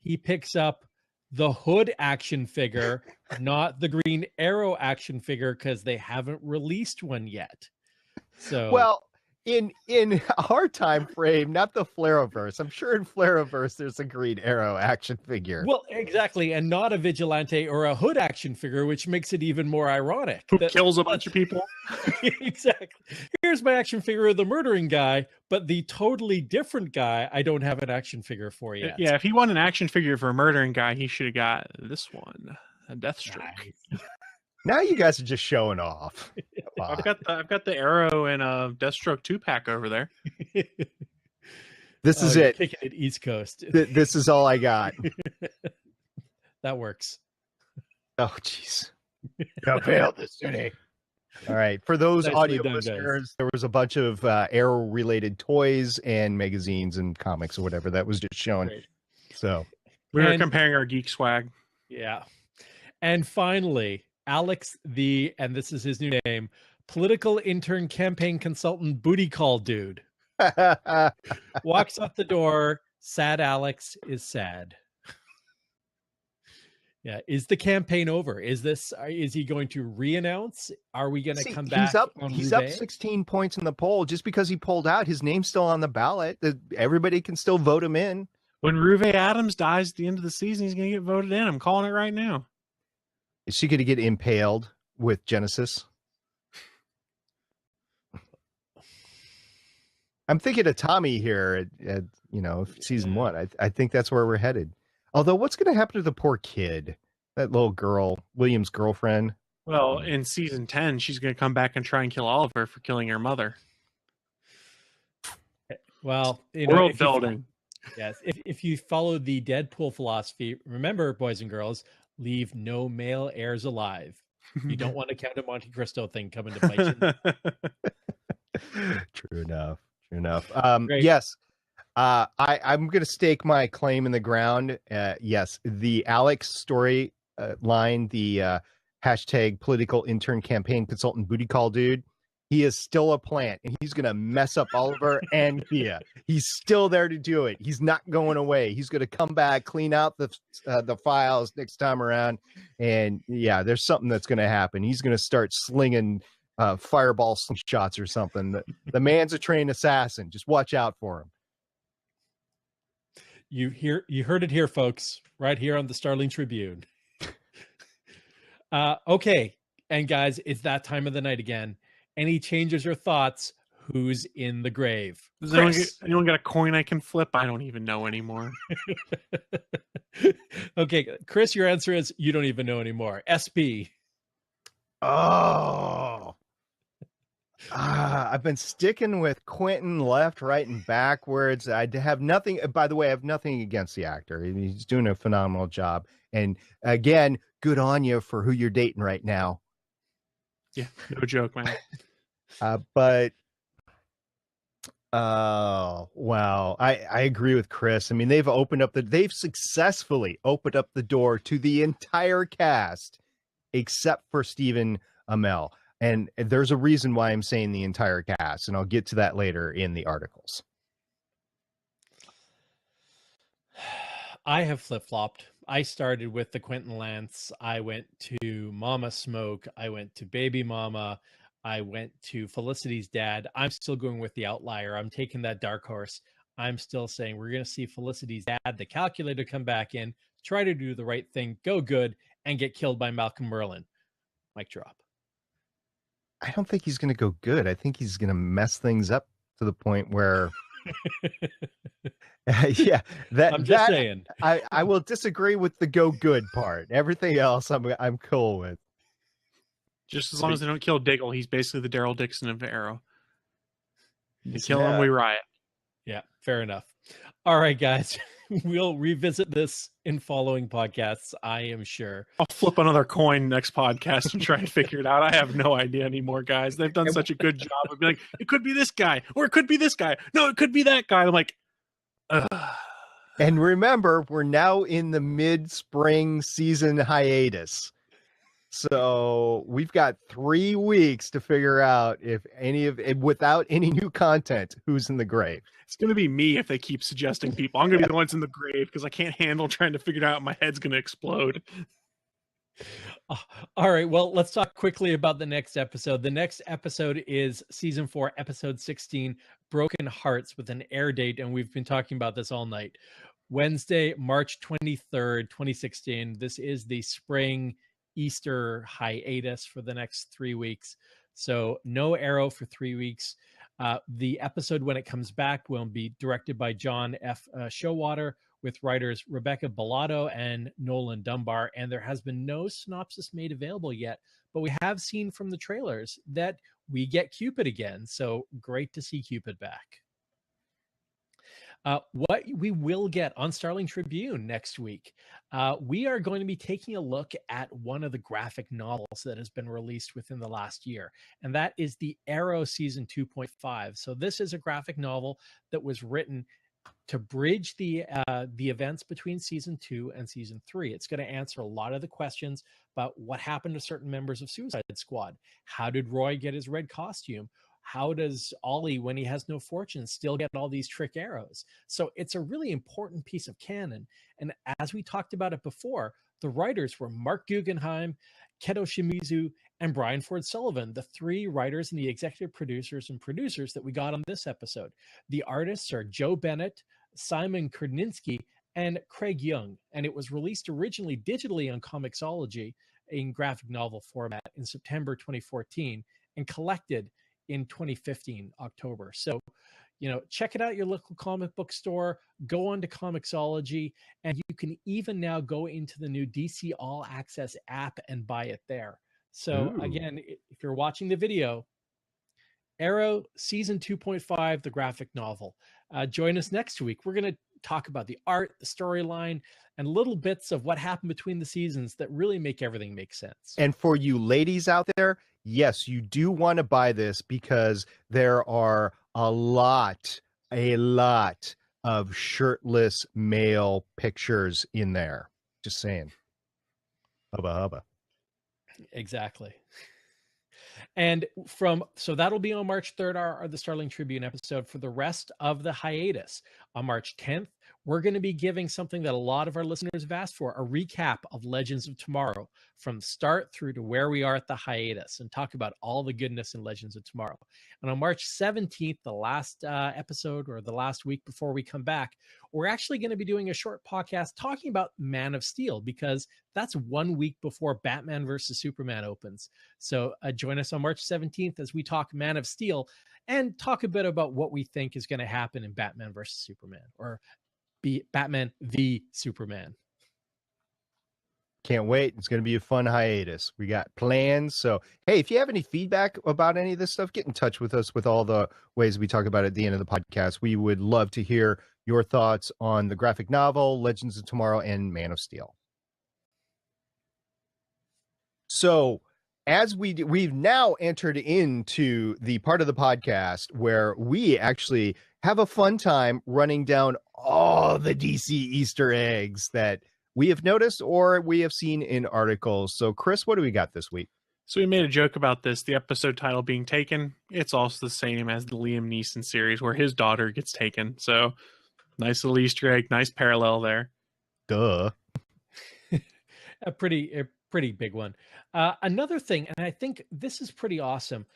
he picks up the Hood action figure, not the Green Arrow action figure, because they haven't released one yet. So, well, in our time frame, not the Flareverse. I'm sure in Flareverse there's a Green Arrow action figure. Well, exactly, and not a Vigilante or a Hood action figure, which makes it even more ironic. Who kills a bunch of people? Exactly. Here's my action figure of the murdering guy, but the totally different guy, I don't have an action figure for yet. Yeah, if he won an action figure for a murdering guy, he should have got this one, a Deathstroke. Nice. Now you guys are just showing off. I've got the Arrow and a Deathstroke 2-pack over there. This is it. Kicking it East Coast. This is all I got. That works. Oh, jeez. Failed this today. All right. For those Nicely audio done, listeners, guys. there was a bunch of Arrow-related toys and magazines and comics or whatever that was just shown. Great. So We were comparing our geek swag. Yeah. And finally, Alex, and this is his new name, political intern campaign consultant booty call dude, walks out the door. Sad Alex is sad. Yeah. Is the campaign over? Is he going to re-announce? Are we going to come back? He's up 16 points in the poll. Just because he pulled out, his name's still on the ballot. Everybody can still vote him in. When Ruve Adams dies at the end of the season, he's going to get voted in. I'm calling it right now. Is she going to get impaled with Genesis? I'm thinking of Tommy here at season 1. I think that's where we're headed. Although, what's going to happen to the poor kid, that little girl, William's girlfriend? Well, in season 10, she's going to come back and try and kill Oliver for killing her mother. Well, world building. Yes, if you follow the Deadpool philosophy, remember, boys and girls, leave no male heirs alive. You don't want a Count of Monte Cristo thing coming to bite you. True enough. Yes. I'm going to stake my claim in the ground. Yes, the Alex story line, the hashtag political intern campaign consultant booty call dude, he is still a plant, and he's going to mess up Oliver and Thea. He's still there to do it. He's not going away. He's going to come back, clean out the files next time around, and yeah, there's something that's going to happen. He's going to start slinging fireball shots or something. The man's a trained assassin. Just watch out for him. You heard it here, folks, right here on the Starling Tribune. Okay, and guys, it's that time of the night again. Any changes or thoughts? Who's in the grave? Does anyone got a coin I can flip? I don't even know anymore. Okay, Chris, your answer is you don't even know anymore. SP. Oh. I've been sticking with Quentin left, right, and backwards. I have nothing. By the way, I have nothing against the actor. He's doing a phenomenal job. And again, good on you for who you're dating right now. Yeah, no joke, man. But wow, I agree with Chris. I mean, they've successfully opened up the door to the entire cast except for Stephen Amell. And there's a reason why I'm saying the entire cast, and I'll get to that later in the articles. I have flip-flopped. I started with the Quentin Lance. I went to Mama Smoke. I went to Baby Mama. I went to Felicity's dad. I'm still going with the outlier. I'm taking that dark horse. I'm still saying we're going to see Felicity's dad, the calculator, come back in, try to do the right thing, go good, and get killed by Malcolm Merlin. Mic drop. I don't think he's going to go good. I think he's going to mess things up to the point where, yeah, I'm just saying. I will disagree with the go good part. Everything else, I'm cool with. Just as long as they don't kill Diggle, he's basically the Daryl Dixon of Arrow. You kill Yeah. him, we riot. Yeah, fair enough. All right, guys. We'll revisit this in following podcasts, I am sure. I'll flip another coin next podcast and try and figure it out. I have no idea anymore, guys. They've done such a good job of being like, it could be this guy, or it could be this guy. No, it could be that guy. I'm like, ugh. And remember, we're now in the mid-spring season hiatus. So we've got 3 weeks to figure out if without any new content, who's in the grave. It's going to be me if they keep suggesting people. I'm going to be the ones in the grave because I can't handle trying to figure it out. My head's going to explode. All right. Well, let's talk quickly about the next episode. The next episode is season 4, episode 16, Broken Hearts, with an air date. And we've been talking about this all night. Wednesday, March 23rd, 2016. This is the spring Easter hiatus for the next 3 weeks. So no Arrow for 3 weeks. The episode, when it comes back, will be directed by John F. Showalter, with writers Rebecca Bellato and Nolan Dunbar. And there has been no synopsis made available yet, but we have seen from the trailers that we get Cupid again. So great to see Cupid back. What we will get on Starling Tribune next week, we are going to be taking a look at one of the graphic novels that has been released within the last year, and that is the Arrow Season 2.5. So this is a graphic novel that was written to bridge the events between Season 2 and Season 3. It's going to answer a lot of the questions about what happened to certain members of Suicide Squad. How did Roy get his red costume? How does Ollie, when he has no fortune, still get all these trick arrows? So it's a really important piece of canon. And as we talked about it before, the writers were Mark Guggenheim, Keto Shimizu, and Brian Ford Sullivan, the 3 writers and the executive producers that we got on this episode. The artists are Joe Bennett, Simon Kurninsky, and Craig Young. And it was released originally digitally on Comixology in graphic novel format in September 2014 and collected in 2015, October. So, check it out at your local comic book store, go on to Comixology, and you can even now go into the new DC All Access app and buy it there. So again, if you're watching the video, Arrow Season 2.5, the graphic novel. Join us next week. We're going to talk about the art, the storyline, and little bits of what happened between the seasons that really make everything make sense. And for you ladies out there, yes, you do want to buy this because there are a lot of shirtless male pictures in there. Just saying. Hubba hubba. Exactly. And so that'll be on March 3rd, our the Starling Tribune episode. For the rest of the hiatus, on March 10th, we're going to be giving something that a lot of our listeners have asked for, a recap of Legends of Tomorrow from start through to where we are at the hiatus, and talk about all the goodness in Legends of Tomorrow. And on March 17th, the last episode, or the last week before we come back, we're actually going to be doing a short podcast talking about Man of Steel, because that's 1 week before Batman versus Superman opens. So join us on March 17th as we talk Man of Steel and talk a bit about what we think is going to happen in Batman versus Superman, or Batman v Superman. Can't wait. It's going to be a fun hiatus. We got plans. So, hey, if you have any feedback about any of this stuff, get in touch with us with all the ways we talk about it at the end of the podcast. We would love to hear your thoughts on the graphic novel, Legends of Tomorrow, and Man of Steel. So, as we've now entered into the part of the podcast where we actually have a fun time running down all the DC Easter eggs that we have noticed or we have seen in articles. So, Chris, what do we got this week? So we made a joke about this, the episode title being taken. It's also the same as the Liam Neeson series where his daughter gets taken. So nice little Easter egg, nice parallel there. Duh. A pretty big one. Another thing, and I think this is pretty awesome.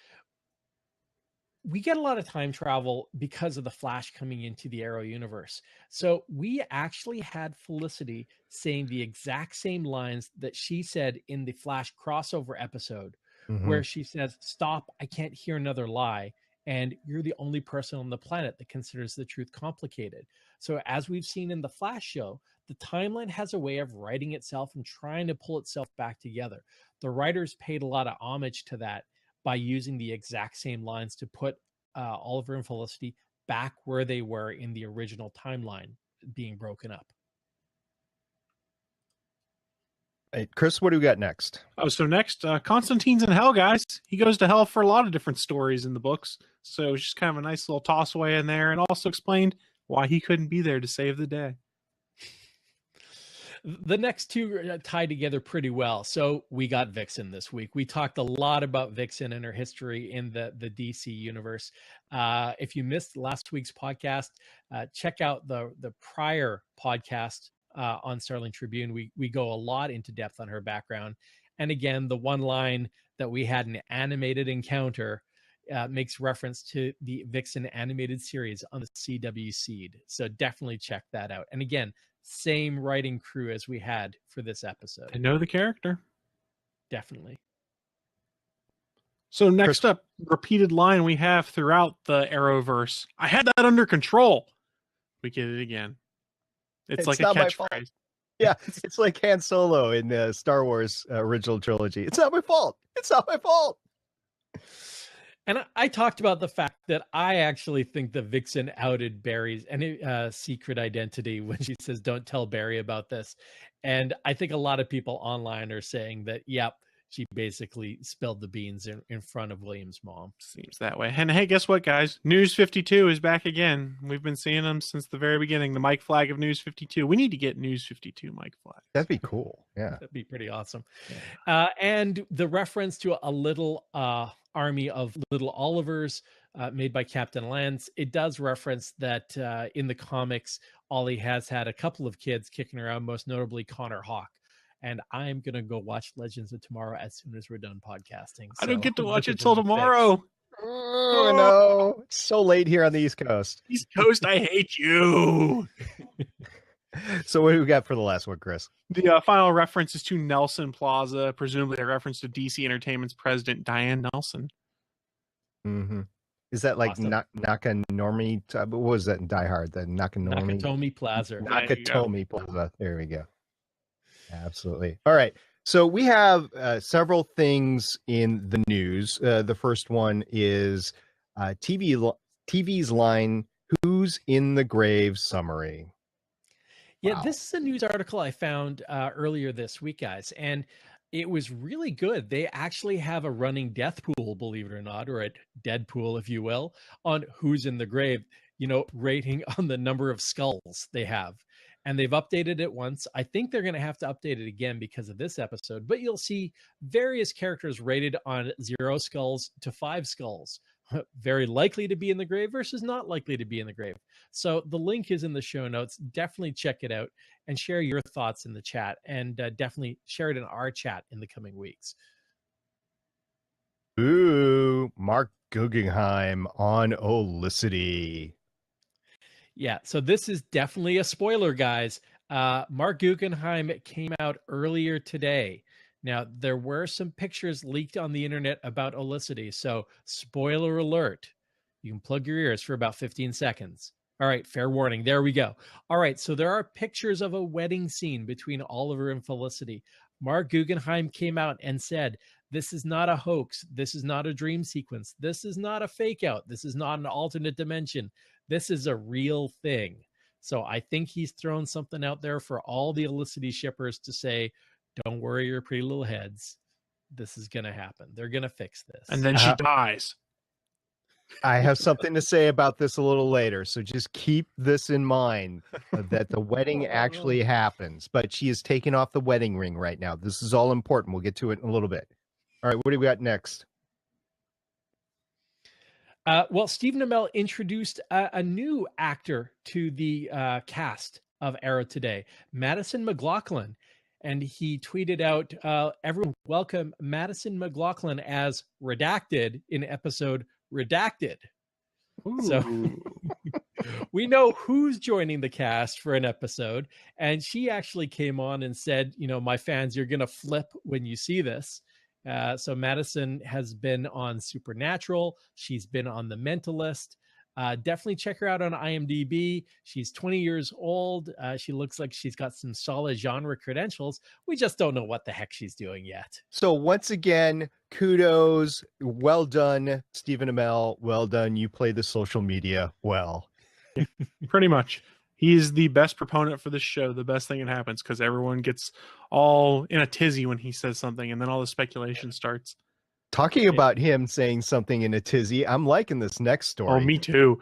we get a lot of time travel because of the Flash coming into the Arrow universe. So we actually had Felicity saying the exact same lines that she said in the Flash crossover episode, where she says, "Stop, I can't hear another lie. And you're the only person on the planet that considers the truth complicated." So as we've seen in the Flash show, the timeline has a way of writing itself and trying to pull itself back together. The writers paid a lot of homage to that by using the exact same lines to put Oliver and Felicity back where they were in the original timeline being broken up. Hey, Chris, what do we got next? Oh, so next, Constantine's in hell, guys. He goes to hell for a lot of different stories in the books. So it's just kind of a nice little toss away in there, and also explained why he couldn't be there to save the day. The next two tie together pretty well. So we got Vixen this week. We talked a lot about Vixen and her history in the DC universe. If you missed last week's podcast, check out the prior podcast on Starling Tribune. We go a lot into depth on her background. And again, the one line that we had an animated encounter makes reference to the Vixen animated series on the CW Seed. So definitely check that out. And again, same writing crew as we had for this episode. I know the character. Definitely. So next up, repeated line we have throughout the Arrowverse. I had that under control. We get it again. It's like a catchphrase. Yeah, it's like Han Solo in the Star Wars original trilogy. It's not my fault. It's not my fault. And I talked about the fact that I actually think that Vixen outed Barry's secret identity when she says, "Don't tell Barry about this." And I think a lot of people online are saying that, yep, she basically spilled the beans in front of William's mom. Seems that way. And hey, guess what, guys? News 52 is back again. We've been seeing them since the very beginning. The Mike flag of News 52. We need to get News 52 Mike flag. That'd be cool. Yeah. That'd be pretty awesome. Yeah. And the reference to a little army of little Olivers made by Captain Lance, it does reference that in the comics, Ollie has had a couple of kids kicking around, most notably Connor Hawk. And I'm going to go watch Legends of Tomorrow as soon as we're done podcasting. I don't get to watch it till tomorrow. Oh, no. It's so late here on the East Coast. East Coast, I hate you. So what do we got for the last one, Chris? The final reference is to Nelson Plaza, presumably a reference to DC Entertainment's president, Diane Nelson. Mm-hmm. Is that like Awesome. Nakanormi? What was that in Die Hard? The Nakanormi? Nakatomi Plaza. Nakatomi Plaza. There we go. Absolutely. All right. So we have several things in the news. The first one is TV's line, "Who's in the Grave" summary. Yeah, Wow. this is a news article I found earlier this week, guys, and it was really good. They actually have a running death pool, believe it or not, or a dead pool, if you will, on who's in the grave, rating on the number of skulls they have. And they've updated it once. I think they're going to have to update it again because of this episode, but you'll see various characters rated on 0 skulls to 5 skulls. Very likely to be in the grave versus not likely to be in the grave. So the link is in the show notes. Definitely check it out and share your thoughts in the chat, and definitely share it in our chat in the coming weeks. Ooh, Mark Guggenheim on Olicity. Yeah, so this is definitely a spoiler, guys. Mark Guggenheim came out earlier today. Now, there were some pictures leaked on the internet about Olicity, so spoiler alert. You can plug your ears for about 15 seconds. All right, fair warning. There we go. All right, so there are pictures of a wedding scene between Oliver and Felicity. Mark Guggenheim came out and said, "This is not a hoax. This is not a dream sequence. This is not a fake out. This is not an alternate dimension. This is a real thing." So I think he's thrown something out there for all the Olicity shippers to say, don't worry your pretty little heads. This is going to happen. They're going to fix this. And then she dies. I have something to say about this a little later, so just keep this in mind, that the wedding actually happens, but she is taking off the wedding ring right now. This is all important. We'll get to it in a little bit. All right, what do we got next? Well, Stephen Amell introduced a new actor to the cast of Arrow today, Madison McLaughlin. And he tweeted out, "Everyone welcome Madison McLaughlin as redacted in episode redacted. Ooh. So we know who's joining the cast for an episode. And she actually came on and said, my fans, you're going to flip when you see this. So Madison has been on Supernatural. She's been on The Mentalist. Definitely check her out on IMDb. She's 20 years old. She looks like she's got some solid genre credentials. We just don't know what the heck she's doing yet. So once again, kudos. Well done, Stephen Amell. Well done. You play the social media well. Pretty much. He's the best proponent for this show. The best thing that happens because everyone gets all in a tizzy when he says something, and then all the speculation starts. Talking about him saying something in a tizzy, I'm liking this next story. Oh, me too.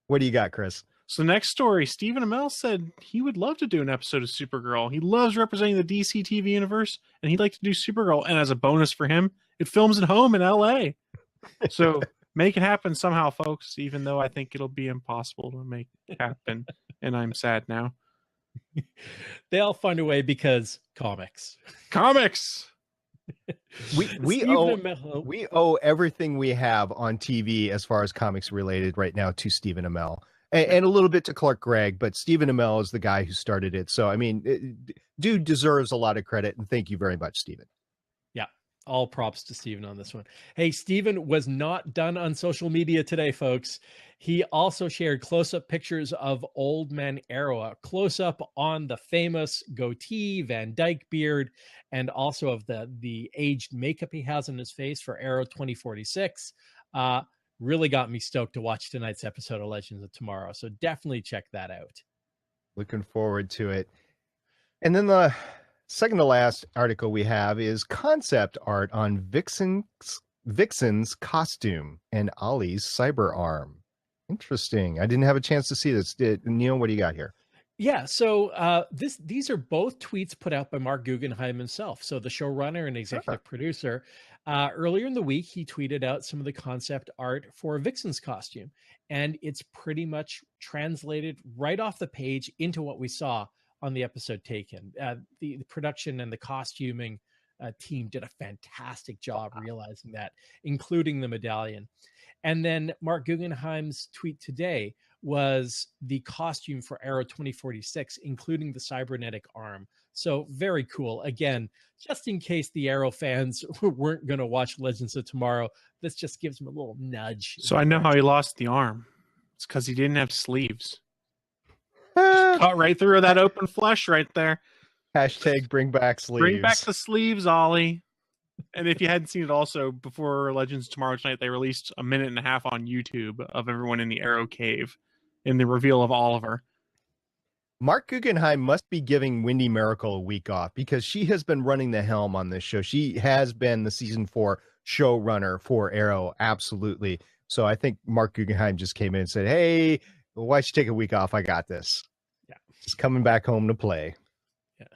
What do you got, Chris? So next story, Stephen Amell said he would love to do an episode of Supergirl. He loves representing the DC TV universe, and he'd like to do Supergirl. And as a bonus for him, it films at home in LA. So make it happen somehow, folks, even though I think it'll be impossible to make it happen. And I'm sad now. They'll find a way because comics. Comics! We owe everything we have on TV as far as comics related right now to Stephen Amell and a little bit to Clark Gregg, but Stephen Amell is the guy who started it. So, I mean, dude deserves a lot of credit, and thank you very much, Stephen. Yeah, all props to Stephen on this one. Hey, Stephen was not done on social media today, folks. He also shared close-up pictures of Old Man Arrow, a close-up on the famous goatee, Van Dyke beard, and also of the aged makeup he has on his face for Arrow 2046. Really got me stoked to watch tonight's episode of Legends of Tomorrow. So definitely check that out. Looking forward to it. And then the second to last article we have is concept art on Vixen's costume and Ollie's cyber arm. Interesting. I didn't have a chance to see this. Neil, what do you got here? Yeah, so these are both tweets put out by Mark Guggenheim himself. So the showrunner and executive producer. Earlier in the week, he tweeted out some of the concept art for Vixen's costume. And it's pretty much translated right off the page into what we saw on the episode Taken. The production and the costuming team did a fantastic job realizing that, including the medallion. And then Mark Guggenheim's tweet today was the costume for Arrow 2046, including the cybernetic arm. So very cool. Again, just in case the Arrow fans weren't going to watch Legends of Tomorrow, this just gives them a little nudge. So I know how he lost the arm. It's because he didn't have sleeves. Cut right through that open flesh right there. Hashtag bring back sleeves. Bring back the sleeves, Ollie. And if you hadn't seen it also, before Legends Tomorrow Tonight, they released a minute and a half on YouTube of everyone in the Arrow Cave in the reveal of Oliver. Mark Guggenheim must be giving Wendy Miracle a week off because she has been running the helm on this show. She has been the season 4 showrunner for Arrow. Absolutely. So I think Mark Guggenheim just came in and said, hey, why don't you take a week off? I got this. Yeah. Just coming back home to play. Yeah.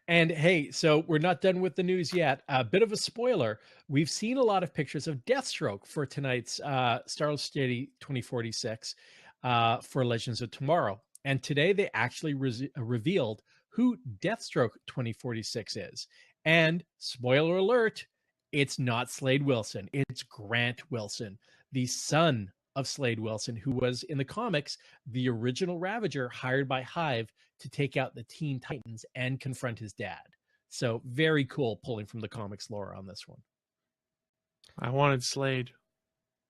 And hey, so we're not done with the news yet. A bit of a spoiler. We've seen a lot of pictures of Deathstroke for tonight's Star City 2046 for Legends of Tomorrow. And today they actually revealed who Deathstroke 2046 is. And spoiler alert, it's not Slade Wilson. It's Grant Wilson, the son of Slade Wilson, who was in the comics the original Ravager hired by Hive to take out the Teen Titans and confront his dad. So very cool pulling from the comics lore on this one. I wanted Slade.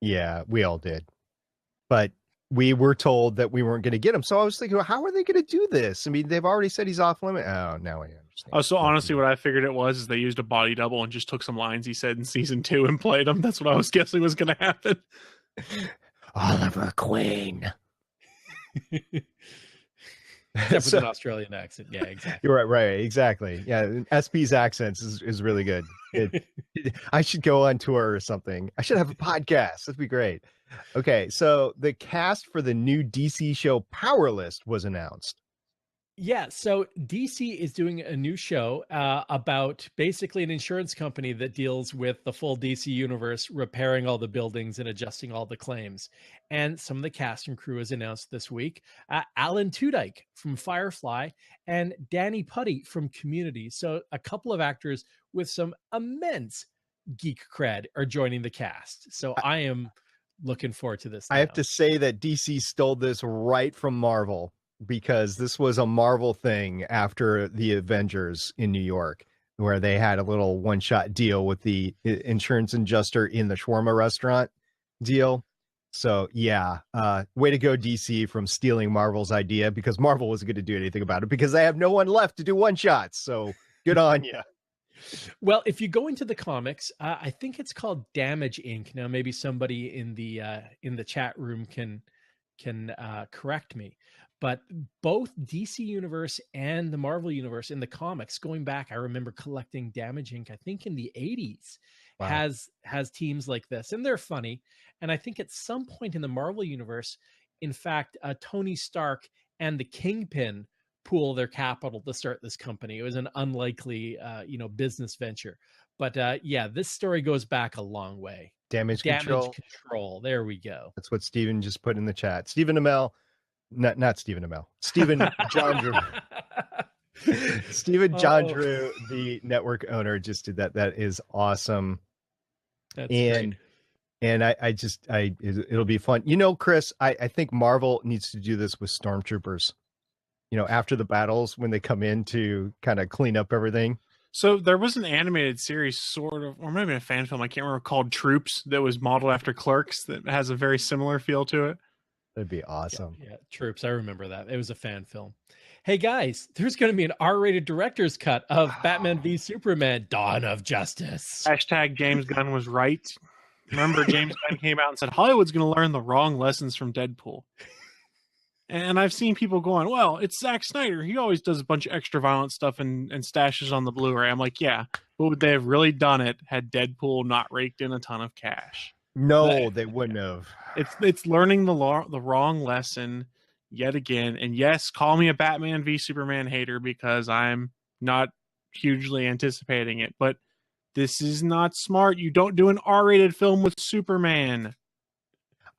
Yeah, we all did. But we were told that we weren't going to get him. So I was thinking, well, how are they going to do this? I mean, they've already said he's off limit. Oh, now I understand. Oh, so honestly, what I figured it was is they used a body double and just took some lines he said in season 2 and played them. That's what I was guessing was going to happen. Oliver Queen. Except with an Australian accent. Yeah, exactly. You're right, exactly. Yeah, SP's accents is really good. I should go on tour or something. I should have a podcast. That'd be great. Okay, so the cast for the new DC show Power List was announced. Yeah, so DC is doing a new show about basically an insurance company that deals with the full DC universe, repairing all the buildings and adjusting all the claims. And some of the cast and crew is announced this week. Alan Tudyk from Firefly and Danny Putty from Community. So a couple of actors with some immense geek cred are joining the cast. So I am looking forward to this. I have to say that DC stole this right from Marvel, because this was a Marvel thing after the Avengers in New York, where they had a little one-shot deal with the insurance adjuster in the shawarma restaurant deal. So yeah, way to go, DC, from stealing Marvel's idea, because Marvel wasn't going to do anything about it because they have no one left to do one-shots. So good on you. Well, if you go into the comics, I think it's called Damage Inc. Now, maybe somebody in the chat room can correct me, but both DC Universe and the Marvel Universe in the comics, going back, I remember collecting Damage Inc. I think in the 80s. Wow. has teams like this, and they're funny. And I think at some point in the Marvel Universe, in fact, Tony Stark and the Kingpin pool their capital to start this company. It was an unlikely, business venture. But yeah, this story goes back a long way. Damage control. There we go. That's what Steven just put in the chat. Stephen Amell, not Stephen Amell. Stephen John Drew. Stephen John Drew, the network owner, just did that. That is awesome. That's great. And it'll be fun. Chris, I think Marvel needs to do this with stormtroopers. After the battles, when they come in to kind of clean up everything. So there was an animated series, sort of, or maybe a fan film, I can't remember, called Troops, that was modeled after Clerks, that has a very similar feel to it. That'd be awesome. Yeah, Troops. I remember that. It was a fan film. Hey guys, there's going to be an R-rated director's cut of Batman v Superman: Dawn of Justice. Hashtag James Gunn was right. Remember, James Gunn came out and said Hollywood's going to learn the wrong lessons from Deadpool. And I've seen people going, well, it's Zack Snyder. He always does a bunch of extra violent stuff and stashes on the Blu-ray. I'm like, yeah, but would they have really done it had Deadpool not raked in a ton of cash? No, they wouldn't have. It's learning the wrong lesson yet again. And yes, call me a Batman v Superman hater because I'm not hugely anticipating it. But this is not smart. You don't do an R-rated film with Superman.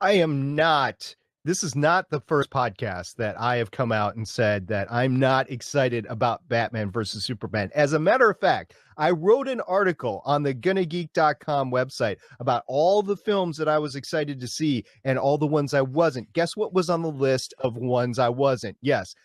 I am not. This is not the first podcast that I have come out and said that I'm not excited about Batman versus Superman. As a matter of fact, I wrote an article on the GonnaGeek.com website about all the films that I was excited to see and all the ones I wasn't. Guess what was on the list of ones I wasn't? Yes,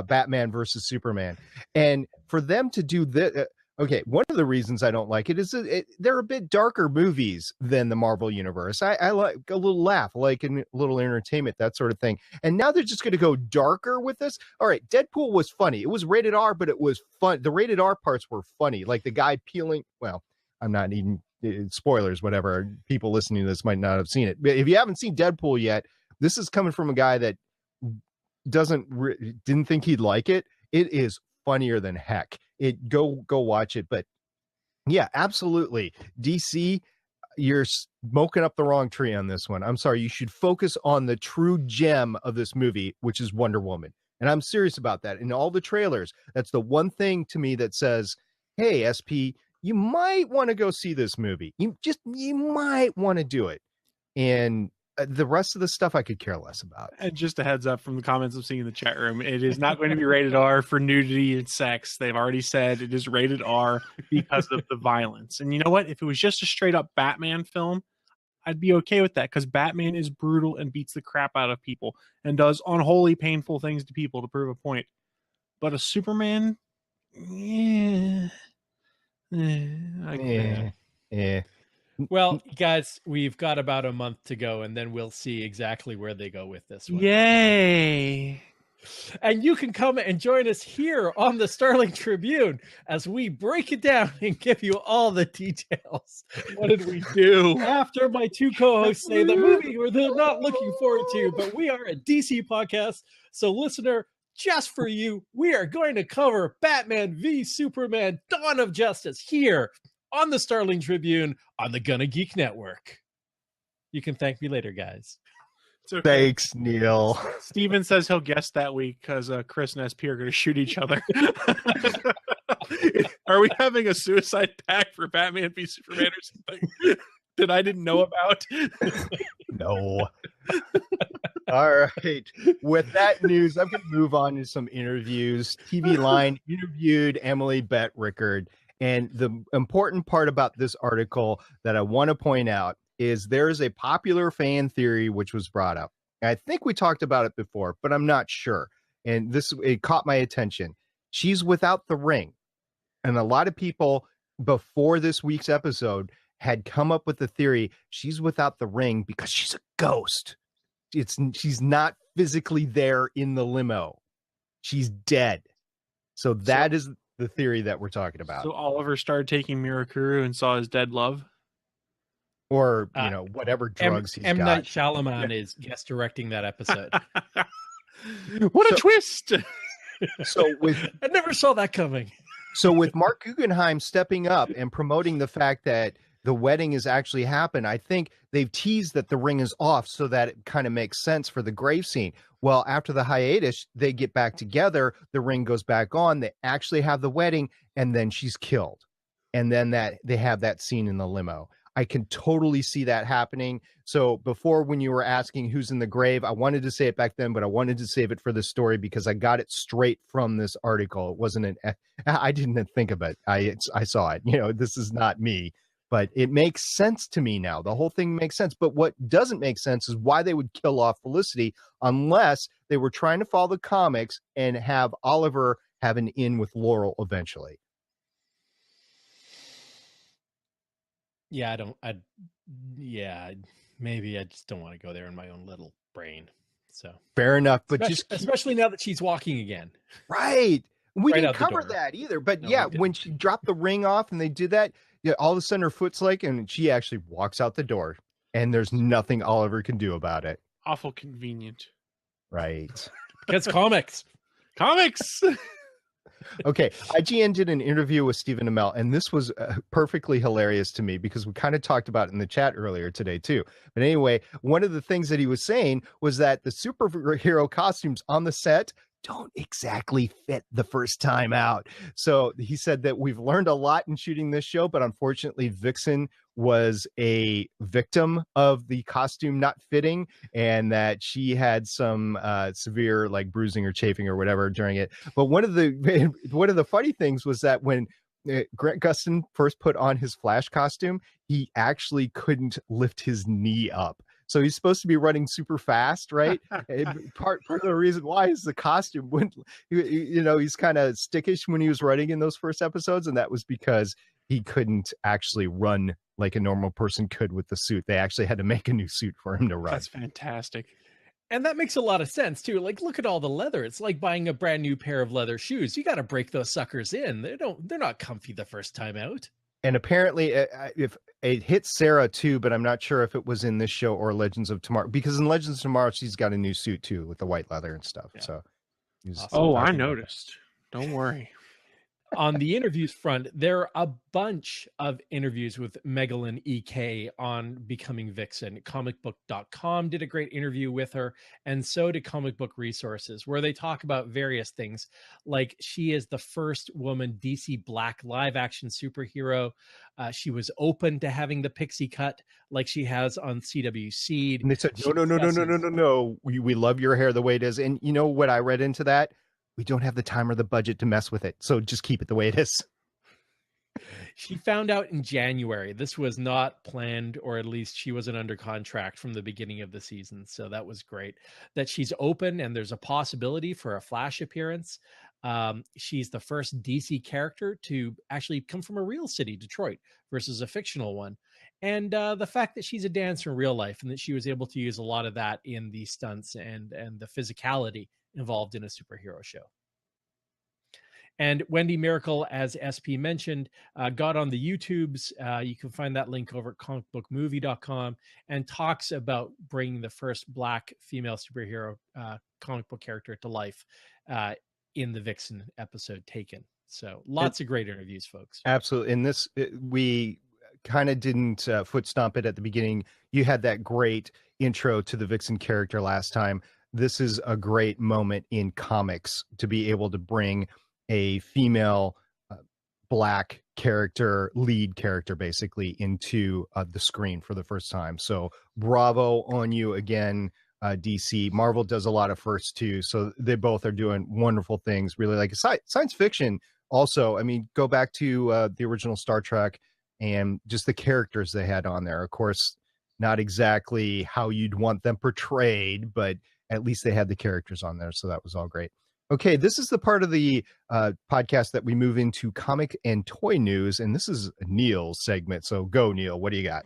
Batman versus Superman. And for them to do this... Okay, one of the reasons I don't like it is they're a bit darker movies than the Marvel Universe. I like a little laugh, like a little entertainment, that sort of thing. And now they're just going to go darker with this. All right, Deadpool was funny. It was rated R, but it was fun. The rated R parts were funny, like the guy peeling. Well, I'm not even spoilers, whatever. People listening to this might not have seen it. But if you haven't seen Deadpool yet, this is coming from a guy that didn't think he'd like it. It is funnier than heck. Go watch it. But yeah, absolutely, DC, you're smoking up the wrong tree on this one. I'm sorry. You should focus on the true gem of this movie, which is Wonder Woman. And I'm serious about that. In all the trailers, that's the one thing to me that says, hey, SP, you might want to go see this movie. You might want to do it. And the rest of the stuff I could care less about. And just a heads up from the comments I'm seeing in the chat room, it is not going to be rated R for nudity and sex. They've already said it is rated R because of the violence. And you know what? If it was just a straight up Batman film, I'd be okay with that because Batman is brutal and beats the crap out of people and does unholy, painful things to people to prove a point. But a Superman, yeah. Well, guys, we've got about a month to go, and then we'll see exactly where they go with this one. Yay! And you can come and join us here on the Starling Tribune as we break it down and give you all the details. What did we do? After my two co-hosts say the movie they're not looking forward to, but we are a DC podcast, so listener, just for you, we are going to cover Batman v Superman: Dawn of Justice here on the Starling Tribune on the Gonna Geek Network. You can thank me later, guys. Okay. Thanks, Neil. Steven says he'll guess that week because Chris and SP are going to shoot each other. Are we having a suicide pact for Batman v Superman or something that I didn't know about? No. All right. With that news, I'm going to move on to some interviews. TV Line interviewed Emily Bett Rickard. And the important part about this article that I want to point out is there is a popular fan theory which was brought up. I think we talked about it before, but I'm not sure. And it caught my attention. She's without the ring. And a lot of people before this week's episode had come up with the theory she's without the ring because she's a ghost. She's not physically there in the limo. She's dead. So that is the theory that we're talking about. So Oliver started taking Mirakuru and saw his dead love? Or, whatever drugs he's got. Night Shyamalan is guest directing that episode. What a twist! So I never saw that coming. So with Mark Guggenheim stepping up and promoting the fact that the wedding has actually happened, I think they've teased that the ring is off so that it kind of makes sense for the grave scene. Well, after the hiatus, they get back together, the ring goes back on, they actually have the wedding, and then she's killed. And then they have that scene in the limo. I can totally see that happening. So before, when you were asking who's in the grave, I wanted to say it back then, but I wanted to save it for the story because I got it straight from this article. It wasn't I didn't think of it. I saw it. This is not me, but it makes sense to me now. The whole thing makes sense. But what doesn't make sense is why they would kill off Felicity unless they were trying to follow the comics and have Oliver have an in with Laurel eventually. Yeah, maybe I just don't want to go there in my own little brain. So fair enough, but especially now that she's walking again. Right. We Right didn't cover that either. But when she dropped the ring off and they did that, all of a sudden her foot's and she actually walks out the door and there's nothing Oliver can do about it. Awful convenient. Right. It's comics. Comics. Okay, IGN did an interview with Stephen Amell, and this was perfectly hilarious to me because we kind of talked about it in the chat earlier today too. But anyway, one of the things that he was saying was that the superhero costumes on the set don't exactly fit the first time out. So he said that we've learned a lot in shooting this show, but unfortunately Vixen was a victim of the costume not fitting and that she had some severe bruising or chafing or whatever during it. But one of the funny things was that when Grant Gustin first put on his Flash costume, he actually couldn't lift his knee up. So he's supposed to be running super fast, right? part of the reason why is the costume wouldn't, he's kind of stickish when he was running in those first episodes. And that was because he couldn't actually run like a normal person could with the suit. They actually had to make a new suit for him to run. That's fantastic. And that makes a lot of sense too. Look at all the leather. It's like buying a brand new pair of leather shoes. You got to break those suckers in. They're not comfy the first time out. And apparently if it hit Sarah too, but I'm not sure if it was in this show or Legends of Tomorrow, because in Legends of Tomorrow, she's got a new suit too with the white leather and stuff. Yeah. So, awesome. I noticed. Don't worry. On the interviews front, there are a bunch of interviews with Megalyn EK on becoming Vixen. Comicbook.com did a great interview with her, and so did Comic Book Resources, where they talk about various things, like she is the first woman DC Black live-action superhero. She was open to having the pixie cut like she has on CW Seed. And they said, no. We love your hair the way it is. And you know what I read into that? We don't have the time or the budget to mess with it. So just keep it the way it is. She found out in January. This was not planned, or at least she wasn't under contract from the beginning of the season. So that was great that she's open and there's a possibility for a Flash appearance. She's the first DC character to actually come from a real city, Detroit, versus a fictional one. And the fact that she's a dancer in real life and that she was able to use a lot of that in the stunts and the physicality involved in a superhero show. And Wendy Miracle, as SP mentioned, got on the YouTubes. You can find that link over at comicbookmovie.com, and talks about bringing the first Black female superhero comic book character to life in the Vixen episode Taken. So lots of great interviews, folks. Absolutely. And this, we kind of didn't foot stomp it at the beginning. You had that great intro to the Vixen character last time. This is a great moment in comics to be able to bring a female Black character, lead character, basically into the screen for the first time. So bravo on you again, DC. Marvel does a lot of firsts too. So they both are doing wonderful things. Really, like science fiction also, I mean, go back to the original Star Trek and just the characters they had on there. Of course, not exactly how you'd want them portrayed, but at least they had the characters on there. So that was all great. Okay, this is the part of the podcast that we move into comic and toy news. And this is Neil's segment. So go, Neil. What do you got?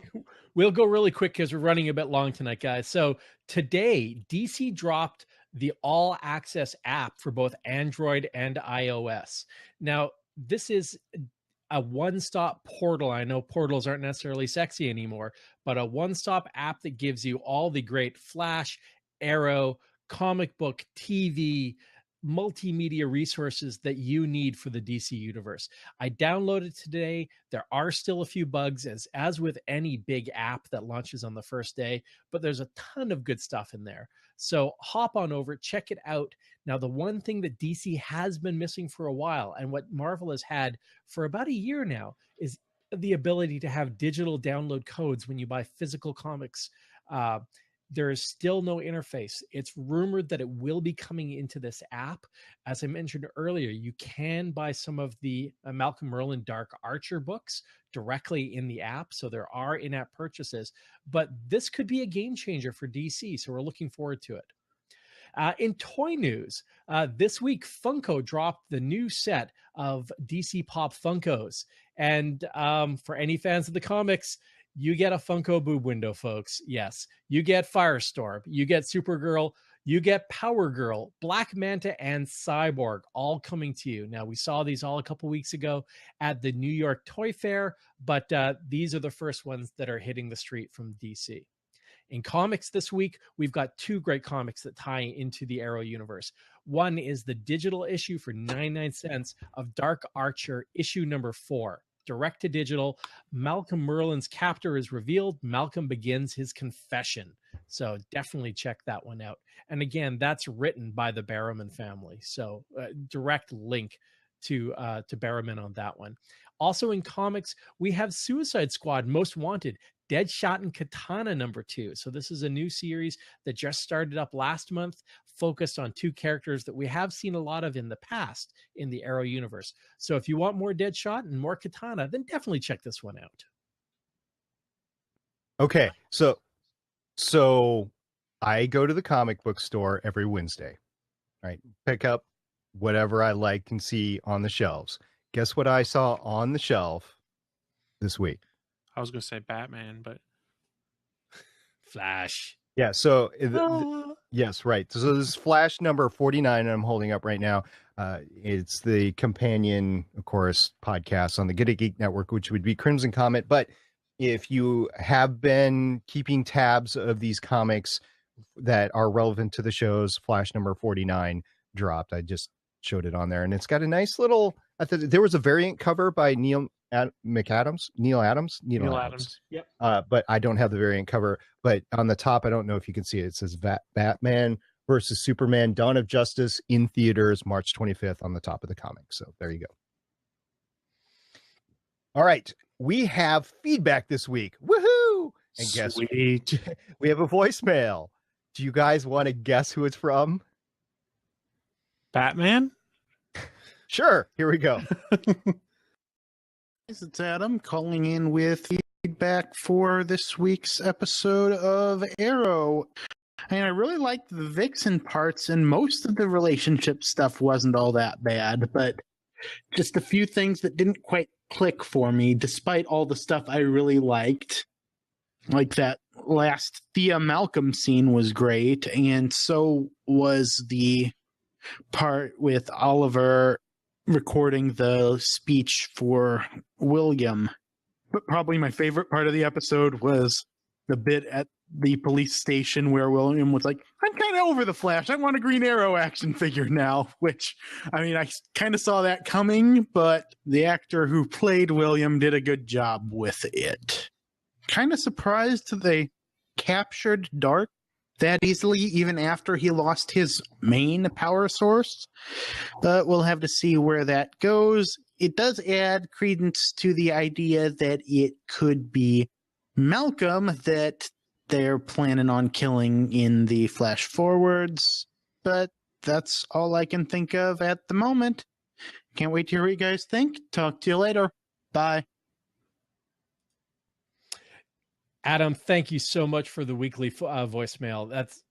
We'll go really quick because we're running a bit long tonight, guys. So today, DC dropped the All Access app for both Android and iOS. Now, this is a one-stop portal. I know portals aren't necessarily sexy anymore, but a one-stop app that gives you all the great Flash, Arrow, comic book, TV, multimedia resources that you need for the DC universe. I downloaded today. There are still a few bugs, as with any big app that launches on the first day, but there's a ton of good stuff in there. So hop on over, check it out. Now, the one thing that DC has been missing for a while, and what Marvel has had for about a year now, is the ability to have digital download codes when you buy physical comics. There is still no interface. It's rumored that it will be coming into this app. As I mentioned earlier, you can buy some of the Malcolm Merlyn Dark Archer books directly in the app. So there are in-app purchases, but this could be a game changer for DC. So we're looking forward to it. In toy news, this week, Funko dropped the new set of DC Pop Funkos. And for any fans of the comics, you get a Funko boob window, folks. Yes, you get Firestorm, you get Supergirl, you get Power Girl, Black Manta, and Cyborg all coming to you. Now, we saw these all a couple weeks ago at the New York Toy Fair, but these are the first ones that are hitting the street from DC. In comics this week, we've got two great comics that tie into the Arrow universe. One is the digital issue for 99 cents of Dark Archer issue number 4. Direct to digital. Malcolm Merlyn's captor is revealed. Malcolm begins his confession. So definitely check that one out. And again, that's written by the Barrowman family. So direct link to Barrowman on that one. Also in comics, we have Suicide Squad Most Wanted, Deadshot and Katana number 2. So this is a new series that just started up last month, focused on two characters that we have seen a lot of in the past in the Arrow universe. So if you want more Deadshot and more Katana, then definitely check this one out. Okay, so I go to the comic book store every Wednesday, right? Pick up whatever I like and see on the shelves. Guess what I saw on the shelf this week? I was going to say Batman, but Flash. Yeah, so yes, right. So this is Flash number 49 I'm holding up right now. It's the companion, of course, podcast on the Good Geek Network, which would be Crimson Comet. But if you have been keeping tabs of these comics that are relevant to the shows, Flash number 49 dropped. I just showed it on there, and it's got a nice little. There was a variant cover by Neil Adams. Yep. But I don't have the variant cover. But on the top, I don't know if you can see it. It says Batman versus Superman: Dawn of Justice in theaters March 25th on the top of the comic. So there you go. All right, we have feedback this week. Woohoo! And guess sweet. We have a voicemail. Do you guys want to guess who it's from? Batman? Sure. Here we go. It's Adam calling in with feedback for this week's episode of Arrow. And I really liked the Vixen parts, and most of the relationship stuff wasn't all that bad, but just a few things that didn't quite click for me, despite all the stuff I really liked. Like that last Thea Malcolm scene was great, and so was the part with Oliver recording the speech for William. But probably my favorite part of the episode was the bit at the police station where William was like, I'm kind of over the Flash. I want a Green Arrow action figure now, which, I mean, I kind of saw that coming, but the actor who played William did a good job with it. Kind of surprised they captured Dark that easily, even after he lost his main power source. But we'll have to see where that goes. It does add credence to the idea that it could be Malcolm that they're planning on killing in the flash forwards. But that's all I can think of at the moment. Can't wait to hear what you guys think. Talk to you later. Bye. Adam, thank you so much for the weekly voicemail. That's,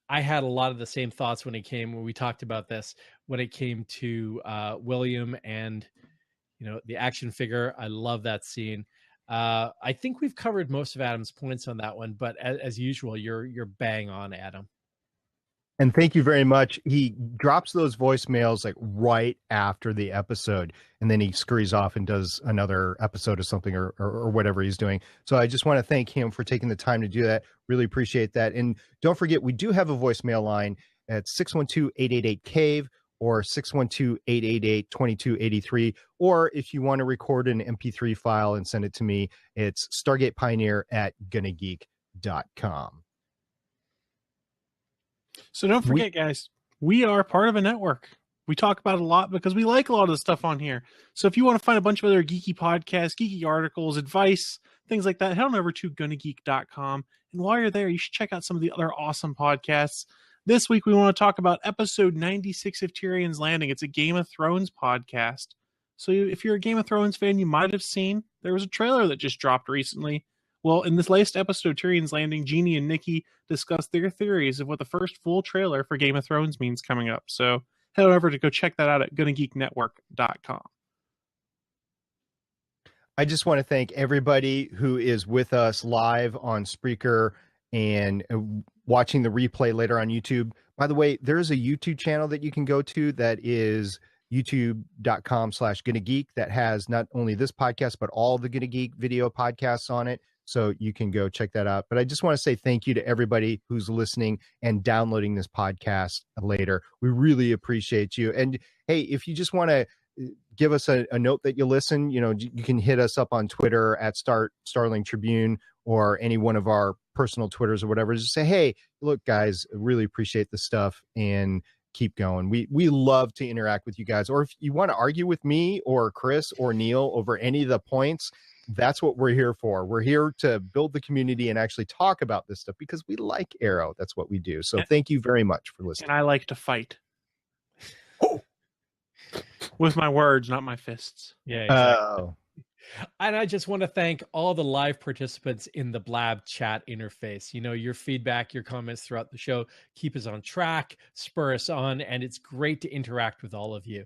I had a lot of the same thoughts when we talked about this, when it came to William and, the action figure. I love that scene. I think we've covered most of Adam's points on that one, but as usual, you're bang on, Adam. And thank you very much. He drops those voicemails like right after the episode, and then he scurries off and does another episode of something or whatever he's doing. So I just want to thank him for taking the time to do that. Really appreciate that. And don't forget, we do have a voicemail line at 612-888-CAVE or 612-888-2283. Or if you want to record an MP3 file and send it to me, it's stargatepioneer@gonnageek.com. So don't forget, guys, we are part of a network. We talk about it a lot because we like a lot of the stuff on here. So if you want to find a bunch of other geeky podcasts, geeky articles, advice, things like that, head on over to gonnageek.com. And while you're there, you should check out some of the other awesome podcasts. This week, we want to talk about episode 96 of Tyrion's Landing. It's a Game of Thrones podcast. So if you're a Game of Thrones fan, you might have seen there was a trailer that just dropped recently. Well, in this latest episode of Tyrion's Landing, Jeannie and Nikki discuss their theories of what the first full trailer for Game of Thrones means coming up. So head over to go check that out at gonnageeknetwork.com. I just want to thank everybody who is with us live on Spreaker and watching the replay later on YouTube. By the way, there is a YouTube channel that you can go to that is youtube.com/GonnaGeek that has not only this podcast, but all the Gonna Geek video podcasts on it. So you can go check that out. But I just want to say thank you to everybody who's listening and downloading this podcast later. We really appreciate you. And hey, if you just want to give us a note that you listen, you can hit us up on Twitter at Starling Tribune or any one of our personal Twitters or whatever. Just say, hey, look, guys, really appreciate the stuff and keep going. We love to interact with you guys. Or if you want to argue with me or Chris or Neil over any of the points, that's what we're here for. We're here to build the community and actually talk about this stuff because we like Arrow. That's what we do. So thank you very much for listening. And I like to fight. With my words, not my fists. Yeah, exactly. And I just want to thank all the live participants in the Blab chat interface. Your feedback, your comments throughout the show keep us on track, spur us on, and it's great to interact with all of you.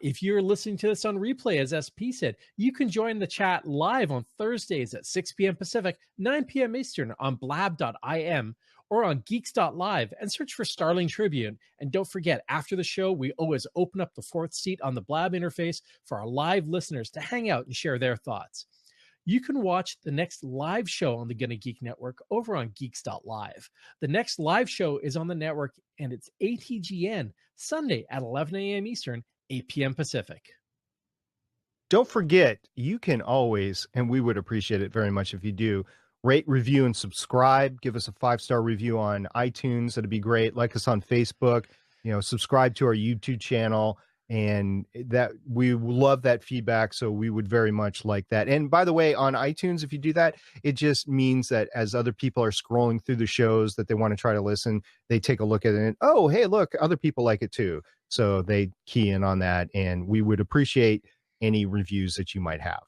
If you're listening to this on replay, as SP said, you can join the chat live on Thursdays at 6 p.m. Pacific, 9 p.m. Eastern on blab.im or on geeks.live and search for Starling Tribune. And don't forget, after the show, we always open up the fourth seat on the Blab interface for our live listeners to hang out and share their thoughts. You can watch the next live show on the Gonna Geek Network over on geeks.live. The next live show is on the network, and it's ATGN, Sunday at 11 a.m. Eastern, 8 p.m. Pacific. Don't forget, you can always, and we would appreciate it very much if you do, rate, review, and subscribe. Give us a 5-star review on iTunes. That'd be great. Like us on Facebook. Subscribe to our YouTube channel. And that we love that feedback. So we would very much like that. And by the way, on iTunes, if you do that, it just means that as other people are scrolling through the shows that they want to try to listen, they take a look at it and, oh, hey, look, other people like it too. So they key in on that. And we would appreciate any reviews that you might have.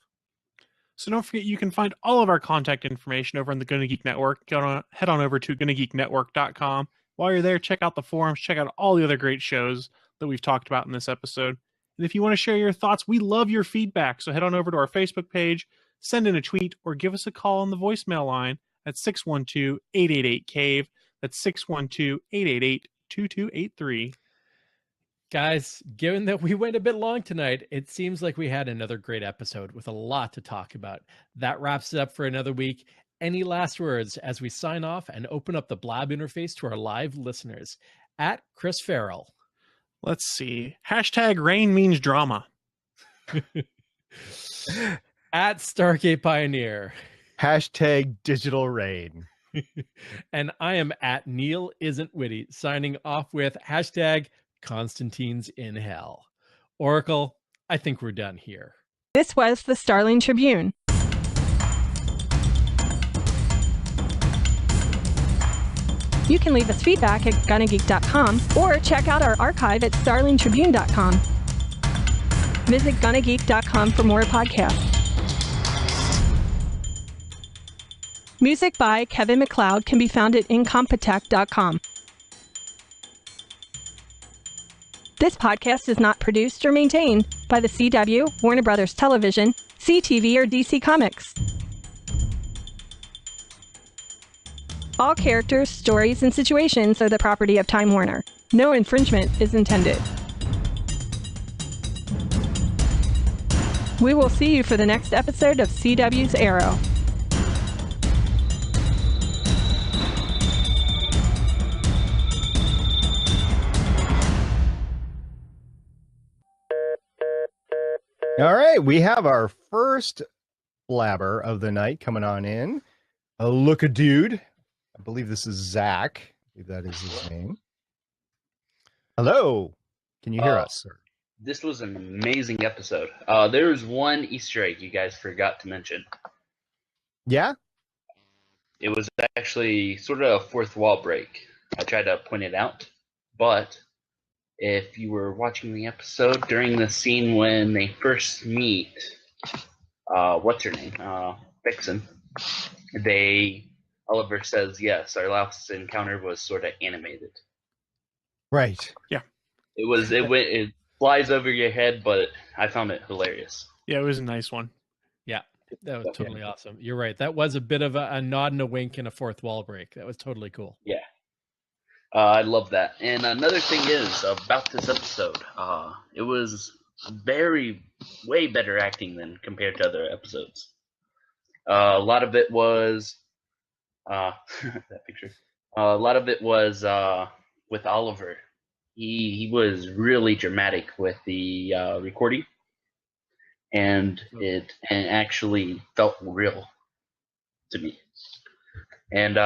So don't forget, you can find all of our contact information over on the Gonna Geek Network. Head on over to gonnageeknetwork.com. While you're there, check out the forums, check out all the other great shows that we've talked about in this episode. And if you want to share your thoughts, we love your feedback. So head on over to our Facebook page, send in a tweet, or give us a call on the voicemail line at 612-888-CAVE. That's 612-888-2283. Guys, given that we went a bit long tonight, it seems like we had another great episode with a lot to talk about. That wraps it up for another week. Any last words as we sign off and open up the Blab interface to our live listeners? At Chris Farrell. Let's see. Hashtag rain means drama. At Stargate Pioneer. Hashtag digital rain. And I am at Neil Isn't Witty, signing off with hashtag Constantine's in hell. Oracle, I think we're done here. This was the Starling Tribune. You can leave us feedback at gonnageek.com or check out our archive at starlingtribune.com. Visit GonnaGeek.com for more podcasts. Music by Kevin MacLeod can be found at Incompetech.com. This podcast is not produced or maintained by the CW, Warner Brothers Television, CTV, or DC Comics. All characters, stories, and situations are the property of Time Warner. No infringement is intended. We will see you for the next episode of CW's Arrow. All right, we have our first blabber of the night coming on in. Look a dude. I believe this is Zach. I believe that is his name. Hello. Can you hear us, sir? This was an amazing episode. There was one Easter egg you guys forgot to mention. Yeah? It was actually sort of a fourth wall break. I tried to point it out, but if you were watching the episode during the scene when they first meet, what's her name? Vixen. Oliver says, yes, our last encounter was sort of animated. Right. Yeah. It flies over your head, but I found it hilarious. Yeah, it was a nice one. Yeah, that was totally awesome. You're right. That was a bit of a nod and a wink and a fourth wall break. That was totally cool. Yeah. I love that. And another thing is about this episode, it was way better acting than compared to other episodes. A lot of it was that picture. A lot of it was with Oliver. He was really dramatic with the recording, and it actually felt real to me. And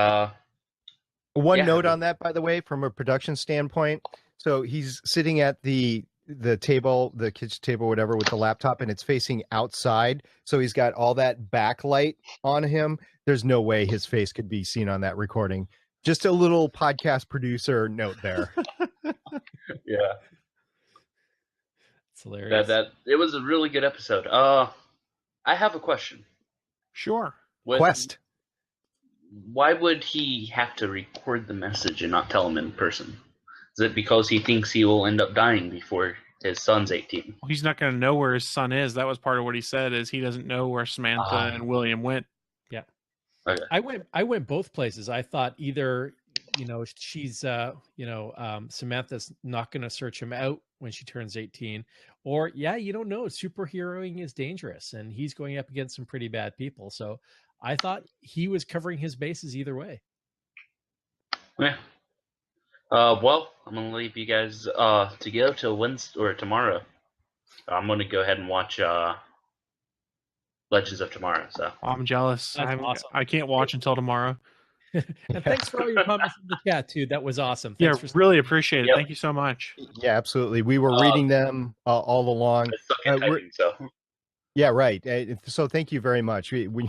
one note on that, by the way, from a production standpoint. So he's sitting at the table, the kitchen table, whatever, with the laptop, and it's facing outside. So he's got all that backlight on him. There's no way his face could be seen on that recording. Just a little podcast producer note there. Yeah. It's hilarious. It was a really good episode. I have a question. Sure. Quest. Why would he have to record the message and not tell him in person? Is it because he thinks he will end up dying before his son's 18? Well, he's not going to know where his son is. That was part of what he said, is he doesn't know where Samantha and William went. Yeah. Okay. I went both places. I thought either, she's, Samantha's not going to search him out when she turns 18, or, you don't know. Superheroing is dangerous, and he's going up against some pretty bad people. So I thought he was covering his bases either way. Yeah. Well, I'm going to leave you guys to go till Wednesday or tomorrow. I'm going to go ahead and watch Legends of Tomorrow. So I'm jealous. Awesome. I can't watch until tomorrow. And thanks for all your comments in the chat, too. That was awesome. Thanks really appreciate it. Yep. Thank you so much. Yeah, absolutely. We were reading them all along. I suck at typing, so. Yeah, right. So thank you very much. We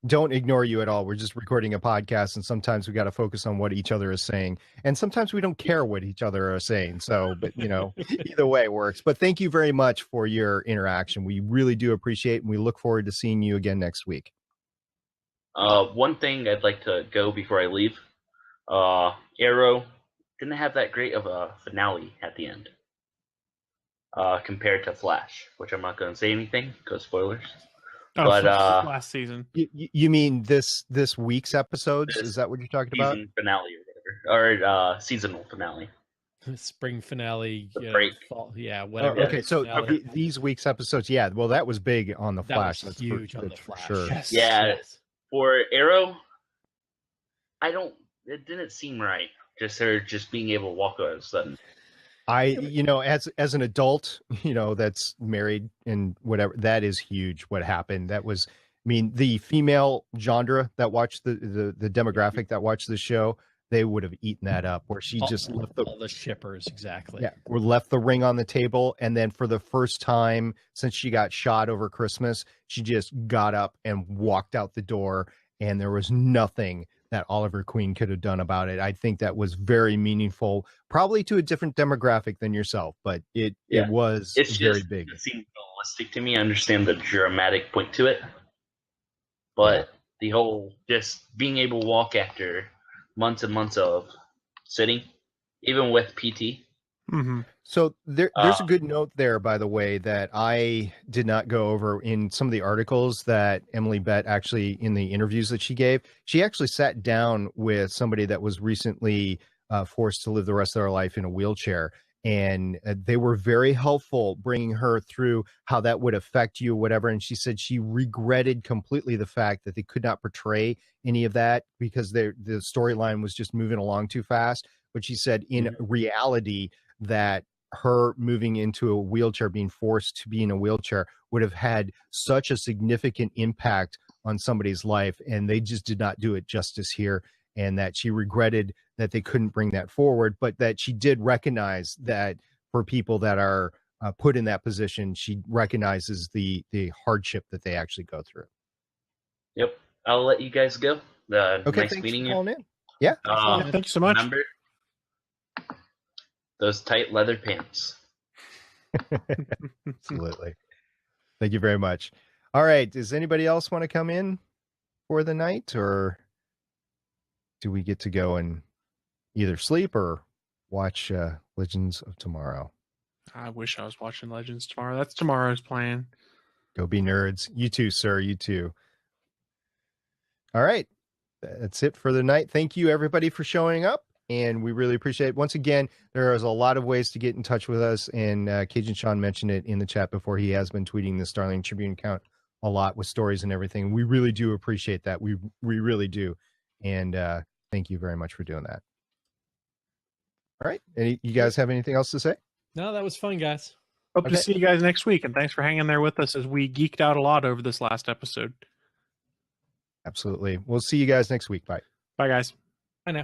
don't ignore you at all. We're just recording a podcast, and sometimes we got to focus on what each other is saying, and sometimes we don't care what each other are saying. So, but either way works. But thank you very much for your interaction. We really do appreciate it, and we look forward to seeing you again next week. One thing I'd like to go before I leave. Arrow didn't have that great of a finale at the end. Compared to Flash, which I'm not going to say anything because spoilers. Oh, but last season. You mean this week's episodes? Is that what you're talking about? Season finale or whatever, or seasonal finale. Spring finale, break. Fall, whatever. Okay, so these week's episodes, well, that was big on the Flash. That's huge on the Flash. For sure. Yes. Yeah. Yes. For Arrow, it didn't seem right. Just her being able to walk all of a sudden. As an adult, that's married and whatever, that is huge. What happened? That was, the female genre that watched the demographic that watched the show, they would have eaten that up. Where she just left all the shippers, exactly. Yeah, or left the ring on the table, and then for the first time since she got shot over Christmas, she just got up and walked out the door, and there was nothing that Oliver Queen could have done about it. I think that was very meaningful, probably to a different demographic than yourself, but it was it's very just, big. it seems realistic to me. I understand the dramatic point to it, but the whole just being able to walk after months and months of sitting, even with PT. Mm-hmm. So there's a good note there, by the way, that I did not go over in some of the articles that Emily Bett actually, in the interviews that she gave, she actually sat down with somebody that was recently forced to live the rest of their life in a wheelchair. And they were very helpful bringing her through how that would affect you, whatever. And she said she regretted completely the fact that they could not portray any of that because the storyline was just moving along too fast. But she said in reality that her moving into a wheelchair, being forced to be in a wheelchair, would have had such a significant impact on somebody's life. And they just did not do it justice here. And that she regretted that they couldn't bring that forward, but that she did recognize that for people that are put in that position, she recognizes the hardship that they actually go through. Yep. I'll let you guys go. Okay, nice thanks meeting for you. calling in. Yeah. Thank you so much. Remember those tight leather pants. Absolutely. Thank you very much. All right. Does anybody else want to come in for the night, or do we get to go and either sleep or watch Legends of Tomorrow? I wish I was watching Legends tomorrow. That's tomorrow's plan. Go be nerds. You too, sir. You too. All right. That's it for the night. Thank you, everybody, for showing up. And we really appreciate it. Once again, there is a lot of ways to get in touch with us. And Cajun Sean mentioned it in the chat before. He has been tweeting the Starling Tribune account a lot with stories and everything. We really do appreciate that. We really do. And thank you very much for doing that. All right. You guys have anything else to say? No, that was fun, guys. Hope to see you guys next week. And thanks for hanging there with us as we geeked out a lot over this last episode. Absolutely. We'll see you guys next week. Bye. Bye, guys. I know.